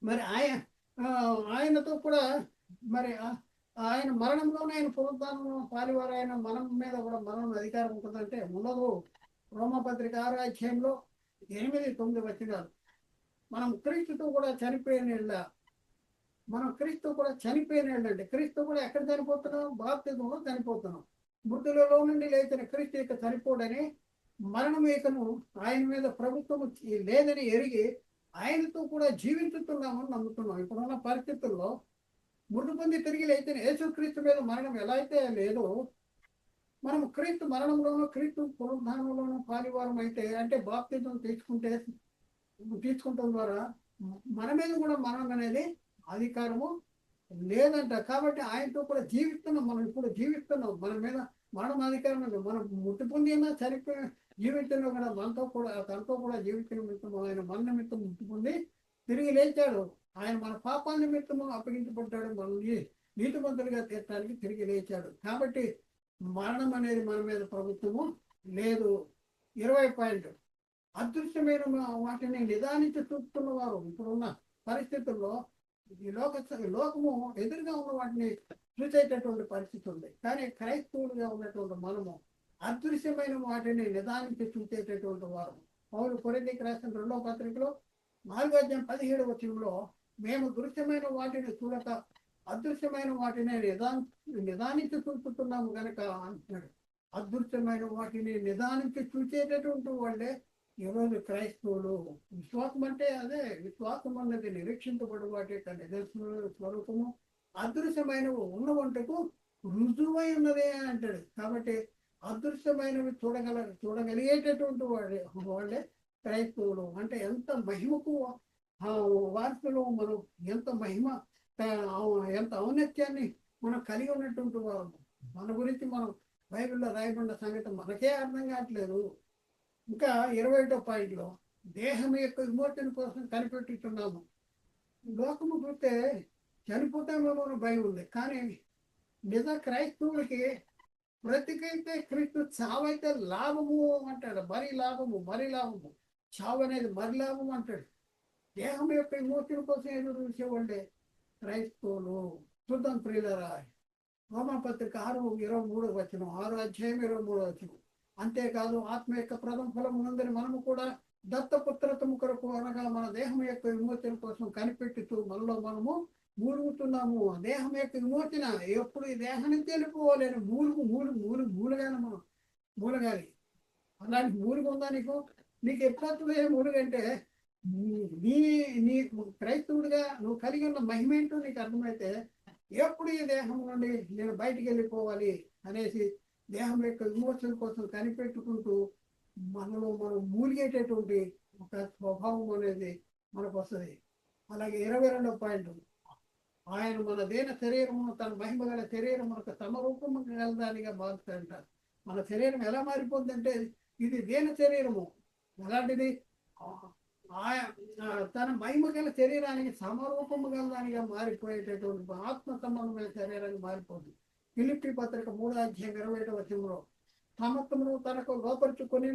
మరి ఆయనతో కూడా మరి ఆయన మరణంలోనే ఆయన పునరుద్ధానంలో పాలివారు, ఆయన మనం మీద కూడా మరణం అధికారం ఉంటుందంటే ఉండదు. రోమపత్రిక 6:8-9 మనం క్రీస్తుతో కూడా చనిపోయిన అంటే క్రీస్తు కూడా ఎక్కడ చనిపోతున్నాం? బాప్తిజంలో చనిపోతున్నాం. మృతులలో నుండి లేచిన క్రీస్తు ఇక చనిపోడని మరణం ఇకను ఆయన మీద ప్రభుత్వం లేదని ఎరిగి ఆయనతో కూడా జీవించుతున్నామని నమ్ముతున్నాం. ఇప్పుడున్న పరిస్థితుల్లో మృతి పొంది తిరిగి లేచిన యేసుక్రీస్తు మీద మరణం ఎలా అయితే లేదో, మనం క్రీస్తు మరణంలోనూ క్రీస్తు పునరుద్ధానంలోనూ పాలివారం అయితే, అంటే బాప్తిజం తీసుకుంటాం ద్వారా మన మీద కూడా మరణం అనేది అధికారము లేదంట. కాబట్టి ఆయనతో కూడా జీవిస్తున్నాం. మనం ఇప్పుడు జీవిస్తున్నాం, మన మీద మరణం అధికారం లేదు. మనం మృతి పొందినా చనిపోయి జీవితంలో కూడా తనతో కూడా జీవిత నిమిత్తం ఆయన మన నిమిత్తం మృతి పొంది తిరిగి లేచాడు. ఆయన మన పాపాల నిమిత్తము అప్పగించబడ్డాడు, మనల్ని నీతిమంతులుగా తీర్చడానికి తిరిగి లేచాడు. కాబట్టి మరణం అనేది మన మీద ప్రభుత్వము లేదు. 20వ పాయింట్, అదృశ్యమైన వాటిని నిదానించి చూపుతున్న వారు. ఇప్పుడున్న పరిస్థితుల్లో ఈ లోకము ఎదురుగా ఉన్న వాటిని చూసేటటువంటి పరిస్థితి ఉంది. కానీ క్రైస్తవులుగా ఉన్నటువంటి మనము అదృశ్యమైన వాటిని నిదానించి చూసేటటువంటి వారు. పౌలు కొరింథీయులకు రాసిన 2వ పత్రికలో 4:17 మేము దృశ్యమైన వాటిని చూడక అదృశ్యమైన వాటిని నిదానించి చూస్తున్నాము కనుక అంటున్నాడు. అదృశ్యమైన వాటిని నిదానించి చూసేటటువంటి వాళ్ళే ఈరోజు క్రైస్తవులు. విశ్వాసం అంటే అదే, విశ్వాసం అన్నది నిరీక్షించబడి వాటి యొక్క నిదర్శన స్వరూపము, అదృశ్యమైనవి ఉన్న వంటకు రుజువై ఉన్నదే అంటాడు. కాబట్టి అదృశ్యమైనవి చూడగలిగేటటువంటి వాళ్ళే క్రైస్తవులు. అంటే ఎంత మహిమకు వార్తలు మనం, ఎంత ఔన్నత్యాన్ని మనం కలిగి ఉన్నటువంటి వారు. మన గురించి మనం బైబిల్లో రాయబడిన సంగతి మనకే అర్థం కావట్లేదు. ఇంకా 21వ పాయింట్లో దేహం యొక్క విమోచన కోసం కనిపెట్టుతున్నాము. లోకము చూస్తే చనిపోతామేమో భయం ఉంది. కానీ నిజ క్రైస్తవులకి బ్రతికైతే క్రీస్తు, చావైతే లాభము అంటాడు. మరీ లాభము. చావు అనేది మరి లాభం అంటాడు. దేహం యొక్క విమోచన కోసం ఎదురు చూసేవాళ్ళే క్రైస్తవులు. చూద్దాం ప్రియులరా, రోమపత్రిక 6:23 అంతేకాదు ఆత్మ యొక్క ప్రథమ ఫలం ఉందని మనము కూడా దత్తపుత్రత్వము కొరకు, అనగా మన దేహం యొక్క విమోచన కోసం కనిపెట్టుతూ మనలో మనము మూలుగుతున్నాము. దేహం యొక్క విమోచన ఎప్పుడు ఈ దేహం నుంచి వెళ్ళిపోవాలని మూలుగానే మనం మూలగాలి. అలాంటి మూలుగు ఉందా నీకు ఎప్పుడు మూలుగంటే నీ క్రైస్తవుడిగా నువ్వు కలిగి ఉన్న మహిమ ఏంటో నీకు అర్థమైతే ఎప్పుడు ఈ దేహం నుండి నేను బయటికి వెళ్ళిపోవాలి అనేసి దేహం యొక్క విమోచన కోసం కనిపెట్టుకుంటూ మనలో మనం మూలిగేటటువంటి ఒక స్వభావం అనేది మనకు వస్తుంది. అలాగే 22వ పాయింట్, ఆయన మన దేన శరీరము తన మహిమ గల శరీరం మనకు తమ రూపము గలదానిగా మారుతాడంటారు. మన శరీరం ఎలా మారిపోతుందంటే ఇది దేన శరీరము. ఎలాంటిది? తన మహిమ గల శరీరానికి సమరూపము గలదానిగా మారిపోయేటటువంటి ఆత్మ సంబంధమైన శరీరానికి మారిపోతుంది. ఫిలిప్పీ పత్రిక 3:27 సమస్తమును తనకు లోపరుచుకొని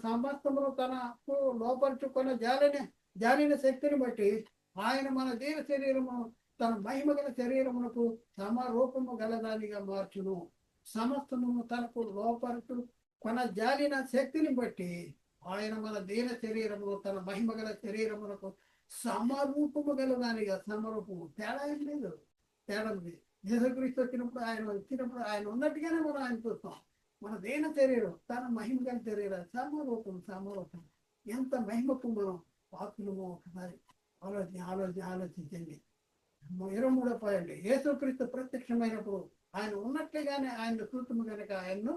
సమస్తమును తనకు లోపరుచుకున్న జాలిన శక్తిని బట్టి ఆయన మన దీన శరీరము తన మహిమ గల శరీరమునకు సమరూపము గలదానిగా మార్చును. సమస్తమును తనకు లోపరుచుకున్న జాలిన శక్తిని బట్టి ఆయన మన దీన శరీరము తన మహిమ గల శరీరమునకు సమరూపము గలదానిగా, సమరూపము తేడా ఏం లేదు, తేడా లేదు. యేసుక్రీస్తు వచ్చినప్పుడు ఆయన ఉన్నట్టుగానే మనం ఆయన చూస్తాం. మన దీన శరీరం తన మహిమ గల శరీరం సమరూపం ఎంత మహిమకు మనం పాత్రము ఒకసారి ఆలోచించండి. 23వ పాయింట్, యేసుక్రీస్తు ప్రత్యక్షమైనప్పుడు ఆయన ఉన్నట్లుగానే ఆయన చూస్తాము కనుక ఆయన్ను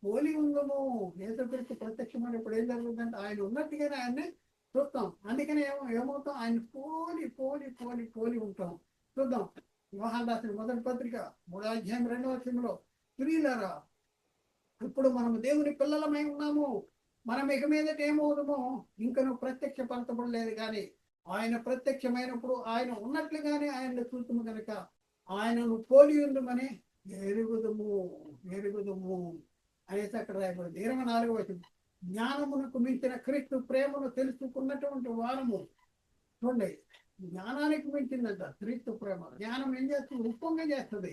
పోలి ఉందము. యేసుక్రీస్తు ప్రత్యక్షమైనప్పుడు ఏం జరుగుతుందంటే ఆయన ఉన్నట్టుగానే ఆయన్ని చూస్తాం. అందుకనే ఏమవుతాం, ఆయన పోలి పోలి పోలి పోలి ఉంటాం. చూద్దాం, యోహాను రాసిన మొదటి పత్రిక 3:2 స్త్రీలారా, ఇప్పుడు మనము దేవుని పిల్లలమై ఉన్నాము, మనం ఇక మీదట ఏమవుతామో ఇంకను ప్రత్యక్షపరచబడలేదు, కానీ ఆయన ప్రత్యక్షమైనప్పుడు ఆయన ఉన్నట్లుగానే ఆయన్ని చూస్తాము కనుక ఆయనను పోలి ఉందమని ఎరుగుదము అనేసి అక్కడ రాయబడింది. 24వ జ్ఞానమునకు మించిన క్రీస్తు ప్రేమను తెలుసుకున్నటువంటి వారము. చూడండి, జ్ఞానానికి మించిందంట క్రీస్తు ప్రేమ. జ్ఞానం ఏం చేస్తుంది, ఉప్పంగా చేస్తుంది.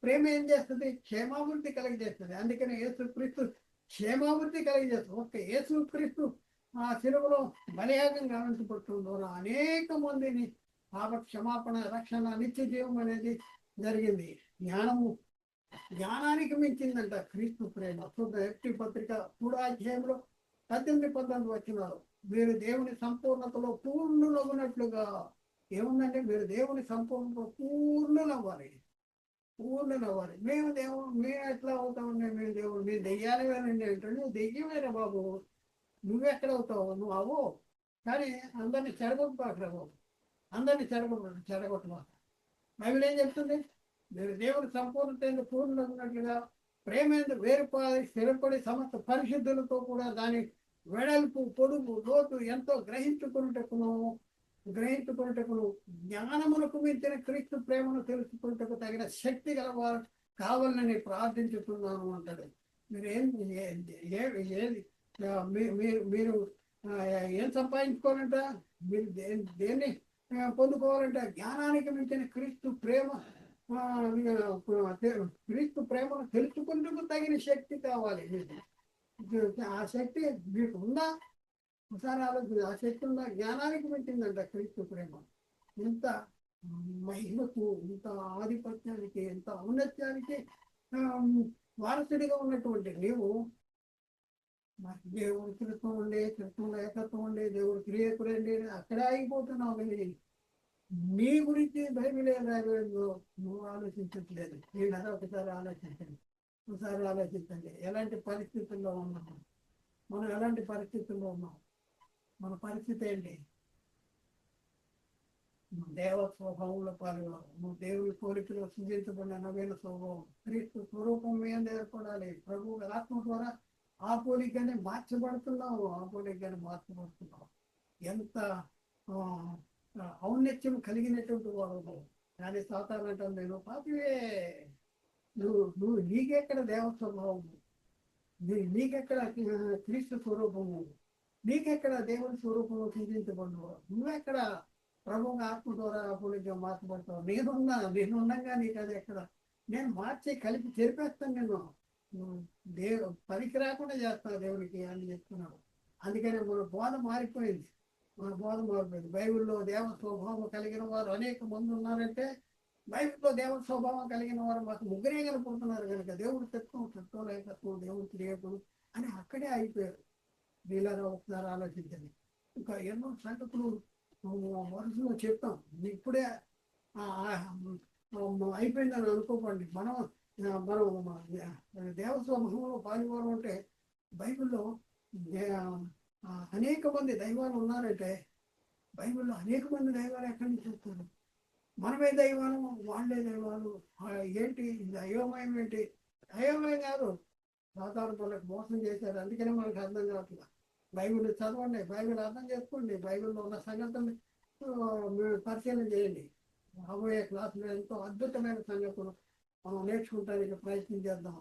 ప్రేమ ఏం చేస్తుంది, క్షేమాభివృద్ధి కలిగజేస్తుంది. అందుకని యేసుక్రీస్తు క్షేమాభివృద్ధి కలిగజేస్తుంది. ఒక్క యేసుక్రీస్తు ఆ శిలువలో బలియాగంగా ఉంచబడుతుందో అనేక మందిని పాప క్షమాపణ, రక్షణ, నిత్య జీవం అనేది జరిగింది. జ్ఞానానికి మించిందంట క్రీస్తు ప్రేమ. ఎఫ్టీ పత్రిక 3:18-19 మీరు దేవుని సంపూర్ణతలో పూర్ణులగునట్లుగా. ఏముందంటే మీరు దేవుని సంపూర్ణతలో పూర్ణులవ్వాలి. మేము ఎట్లా అవుతామండి, మేము దేవుడు మీరు దెయ్యాలవేనండి అంటే, నువ్వు దెయ్యమేరా బాబు, నువ్వెక్కడ అవుతావు, నువ్వు అవ్వు. కానీ అందరినీ చెడగొట్టుకోకరా బాబు, అందరినీ చెడగొట్టమాక. బైబిల్ ఏం చెప్తుంది, మీరు దేవుని సంపూర్ణత పూర్ణంగా ప్రేమ వేరుపడి స్థిరపడి సమస్త పరిశుద్ధులతో కూడా దాని వెడల్పు, పొడుగు, లోతు ఎంతో గ్రహించుకున్నటకును జ్ఞానమునకు మించిన క్రీస్తు ప్రేమను తెలుసుకున్నటకు తగిన శక్తి గలవారు కావాలని ప్రార్థించుతున్నాను అంటాడు. మీరు ఏం సంపాదించుకోవాలంట, మీరు దేన్ని పొందుకోవాలంటే జ్ఞానానికి మించిన క్రీస్తు ప్రేమను తెలుసుకుంటూ తగిన శక్తి కావాలి. ఆ శక్తి మీకు ఉందా? ఒకసారి ఆలోచన. ఆ శక్తి ఉందా? జ్ఞానానికి మించిందంట క్రీస్తు ప్రేమ. ఎంత మహిమకు, ఎంత ఆధిపత్యానికి, ఎంత ఔన్నత్యానికి వారసుడిగా ఉన్నటువంటి నీవు దేవుడు కృష్ణంలో ఏకత్వం ఉండే దేవుడు క్రియకుడండి అక్కడే ఆగిపోతున్నావు. కానీ నీ గురించి బైబిల్ ఏం రాయలేదు నువ్వు ఆలోచించట్లేదు. వీళ్ళంతా ఒకసారి ఆలోచించండి. ఎలాంటి పరిస్థితుల్లో ఉన్నాము మనం, ఎలాంటి పరిస్థితుల్లో ఉన్నాం, మన పరిస్థితి ఏంటి? దేవ స్వభావంలో పాల్గొనాలి. నువ్వు దేవుని కోరికలో సృజించబడిన నవీన స్వభావం క్రీస్తు స్వరూపం మీద ఏర్పడాలి. ప్రభు ఆత్మ ద్వారా ఆ పోలికనే మార్చబడుతున్నావు. ఎంత ఔన్నత్యం కలిగినటువంటి వాడు. కానీ సాతాను అంటాను, నేను పాపివే, నువ్వు నీకెక్కడ దేవ స్వభావము, నీకెక్కడ క్రీస్తు స్వరూపము, నీకెక్కడ దేవుని స్వరూపము సూచించబడు, నువ్వెక్కడ ప్రభు ఆత్మ ద్వారా పోలిక మార్చబడతావు. నేనుండగా నీకు అది ఎక్కడ, నేను మార్చి కలిపి చేర్పేస్తాను, నేను పనికి రాకుండా చేస్తాను దేవునికి అని చెప్తున్నాడు. అందుకని మన బోధ మారిపోయింది. బైబిల్లో దేవ స్వభావం కలిగిన వారు అనేక మంది ఉన్నారంటే, బైబిల్లో దేవ స్వభావం కలిగిన వారు మాకు ముగ్గురే కనుకుంటున్నారు కనుక దేవుడు తత్వం లేకత్వం, దేవుడు క్రియకుడు అని అక్కడే అయిపోయారు. వీళ్ళలో ఒకసారి ఆలోచించండి. ఇంకా ఎన్నో సంగతులు వరుసలో చెప్తాం. ఇప్పుడే అయిపోయిందని అనుకోకండి. మనం దేవస్వభావంలో పాల్గొనడం అంటే, బైబిల్లో అనేక మంది దైవాలు ఉన్నారంటే, బైబిల్లో అనేక మంది దైవాలు ఎక్కడి నుంచి చూస్తారు? మనమే దైవాలు, వాళ్ళే దైవాలు. ఏంటి అయోమయం? ఏంటి అయోమయం కాదు, సాధారణ వాళ్ళకి మోసం చేశారు. అందుకనే మనకు అర్థం కావట్లేదు. బైబిల్ చదవండి, బైబిల్ అర్థం చేసుకోండి, బైబిల్లో ఉన్న సంగతులు మీరు పరిశీలన చేయండి. రాబోయే క్లాసులో ఎంతో అద్భుతమైన సంగతులు మనం నేర్చుకుంటానికి ప్రయత్నం చేద్దాం.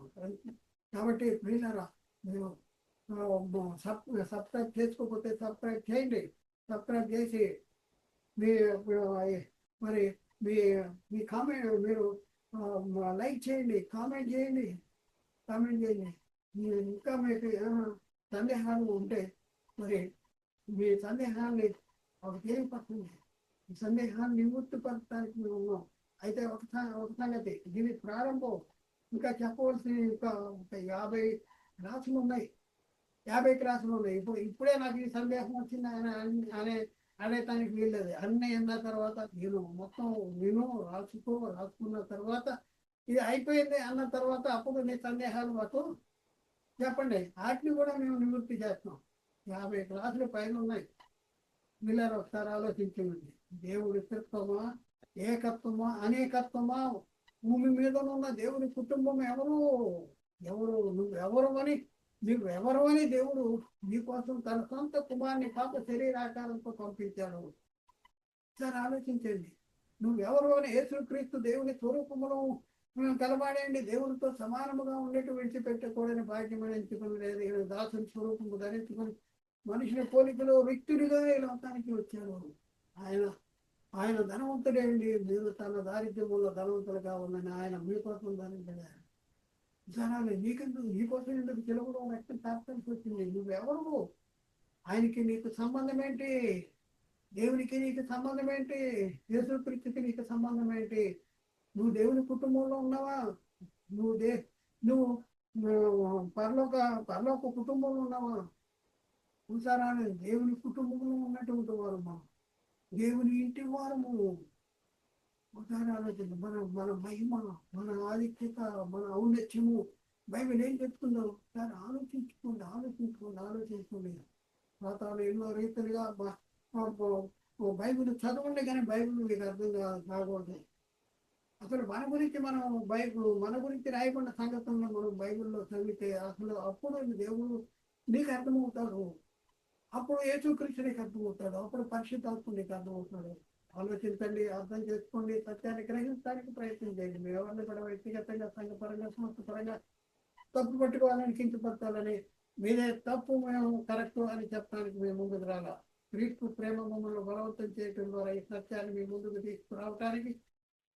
కాబట్టి ప్రియులారా, మీరు సబ్స్క్రైబ్ చేసుకోకపోతే సబ్స్క్రైబ్ చేయండి. సబ్స్క్రైబ్ చేసి మీ మరి మీ మీ కామెంట్ మీరు లైక్ చేయండి, కామెంట్ చేయండి. ఇంకా మీకు ఏమైనా సందేహాలు ఉంటే మరి మీ సందేహాన్ని ఒక తెలియపరచండి. ఈ సందేహాన్ని నివృత్తిపరచడానికి మేము ఉన్నాం. అయితే ఒక సంగతి, దీని ప్రారంభం ఇంకా చెప్పవలసిన ఇంకా ఒక 50 క్లాసులు ఉన్నాయి. 50 క్లాసులు ఉన్నాయి. ఇప్పుడే నాకు ఈ సందేహం వచ్చింది అనేదానికి వీల్లేదు. అన్నీ విన్న తర్వాత మొత్తం రాసుకున్న తర్వాత ఇది అయిపోయింది అన్న తర్వాత అప్పుడు నీ సందేహాలు మాకు చెప్పండి. వాటిని కూడా మేము నివృత్తి చేస్తాం. 50 క్లాసులు పైన ఉన్నాయి. వీళ్ళని ఒకసారి ఆలోచించండి. దేవుడి త్రిత్వమా, ఏకత్వమా, అనేకత్వమా? భూమి మీద ఉన్న దేవుడి కుటుంబం ఎవరు? నువ్వెవరు అని దేవుడు నీకోసం తన సొంత కుమారుని పాప శరీరాకారంతో పంపించాడు. ఒకసారి ఆలోచించండి. నువ్వెవరు అని యేసుక్రీస్తు దేవుని స్వరూపములో కలవాడండి. దేవుడితో సమానముగా ఉండేట్టు విడిచిపెట్టకూడని భాగ్యమని ఎంచుకుని లేదు. దాసుని స్వరూపము ధరించుకొని మనుషుని పోలికలో వ్యక్తుడిగా ఈ లోకానికి వచ్చాడు. ఆయన ధనవంతుడేండి, మీరు తన దారిద్ర్యంలో ధనవంతులుగా ఉందని ఆయన మీకోసం ధరించాడు. జనాలు నీకోసం ఎందుకు తెలుగులో రక్తం తాకాల్సి వచ్చింది? నువ్వెవరు? ఆయనకి నీకు సంబంధం ఏంటి? దేవునికి నీకు సంబంధం ఏంటి? యేసుక్రీస్తుకి నీకు సంబంధం ఏంటి? నువ్వు దేవుని కుటుంబంలో ఉన్నావా? నువ్వు పరలోక కుటుంబంలో ఉన్నావా? చూసారా? దేవుని కుటుంబంలో ఉన్నటువంటి వారు దేవుని ఇంటి వారము. ఒకసారి ఆలోచన, మన మహిమ, మన ఆధిక్యత, మన ఔన్నత్యము బైబిల్ ఏం చెప్తుందో ఒకసారి ఆలోచించుకోండి. పాతాలు ఎన్నో రీతిలుగా బైబిల్ చదవండి, కానీ బైబిల్ మీకు అర్థం కాకూడదు. అసలు మన గురించి రాయబడిన సంగతులను మనం బైబిల్లో చదివితే అప్పుడు దేవుడు నీకు అర్థమవుతాడు. అప్పుడు యేసుక్రీస్తు నీకు అర్థమవుతాడు. అప్పుడు పరిశుద్ధాత్మ నీకు అర్థమవుతాడు. ఆలోచించండి, అర్థం చేసుకోండి, సత్యాన్ని గ్రహించడానికి ప్రయత్నం చేయండి. మీ ఎవరిని కూడా వ్యక్తిగతంగా, సంఘపరంగా, సంస్థపరంగా తప్పు పట్టుకోవాలని, కించపరచాలని, మీదే తప్పు మేము కరెక్ట్ అని చెప్పడానికి మేము ముందుకు రాలా. క్రీస్తు ప్రేమ మమ్మల్ని బలవంతం చేయడం ద్వారా ఈ సత్యాన్ని మీ ముందుకు తీసుకురావడానికి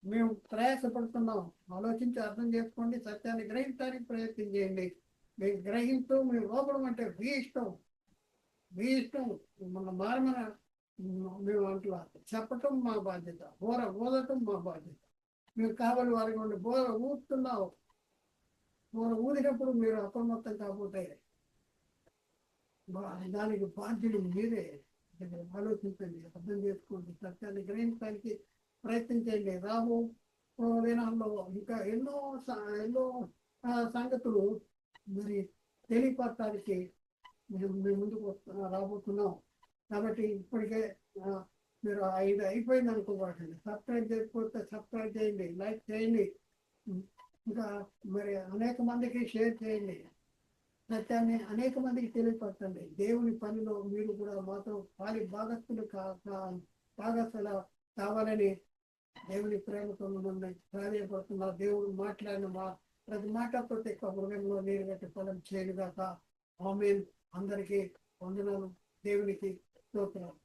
మేము ప్రయాసపడుతున్నాం. ఆలోచించి అర్థం చేసుకోండి, సత్యాన్ని గ్రహించడానికి ప్రయత్నం చేయండి. మీకు గ్రహించు మీరు లోపడం అంటే మీ ఇష్టం మన మారమన మేము అంటున్నా. చెప్పటం మా బాధ్యత, ఊదటం మా బాధ్యత. మీరు కావాలి వారికి ఉండి ఊదుతున్నావు. ఊదినప్పుడు మీరు అప్రమత్తం కాకపోతే దానికి బాధ్యులు మీరే. ఆలోచించండి, అర్థం చేసుకోండి, సత్యాన్ని గ్రహించడానికి ప్రయత్నం చేయండి. రాబో దినాల్లో ఇంకా ఎన్నో సంగతులు మరి తెలియపరచడానికి మేము ముందుకు రాబోతున్నాం. కాబట్టి ఇప్పటికే మీరు 5 అయిపోయింది అనుకోకండి. సబ్స్క్రైబ్ చేయకపోతే సబ్స్క్రైబ్ చేయండి, లైక్ చేయండి, ఇంకా మరి అనేక మందికి షేర్ చేయండి. సత్యాన్ని అనేక మందికి తెలియపరచండి. దేవుని పనిలో మీరు కూడా మాతో భాగస్థులు కావాలని దేవుని ప్రేమతో మిమ్మల్ని ప్రాధాన్యపడుతున్నారు. దేవుడు మాట్లాడిన ప్రతి మాట ప్రతి ఒక్క హృదయంలో నీరు గట్టి ఫలం చేయనుగాక. ఆమేన్. అందరికీ వందనాలు. దేవునికి స్తోత్రాలు.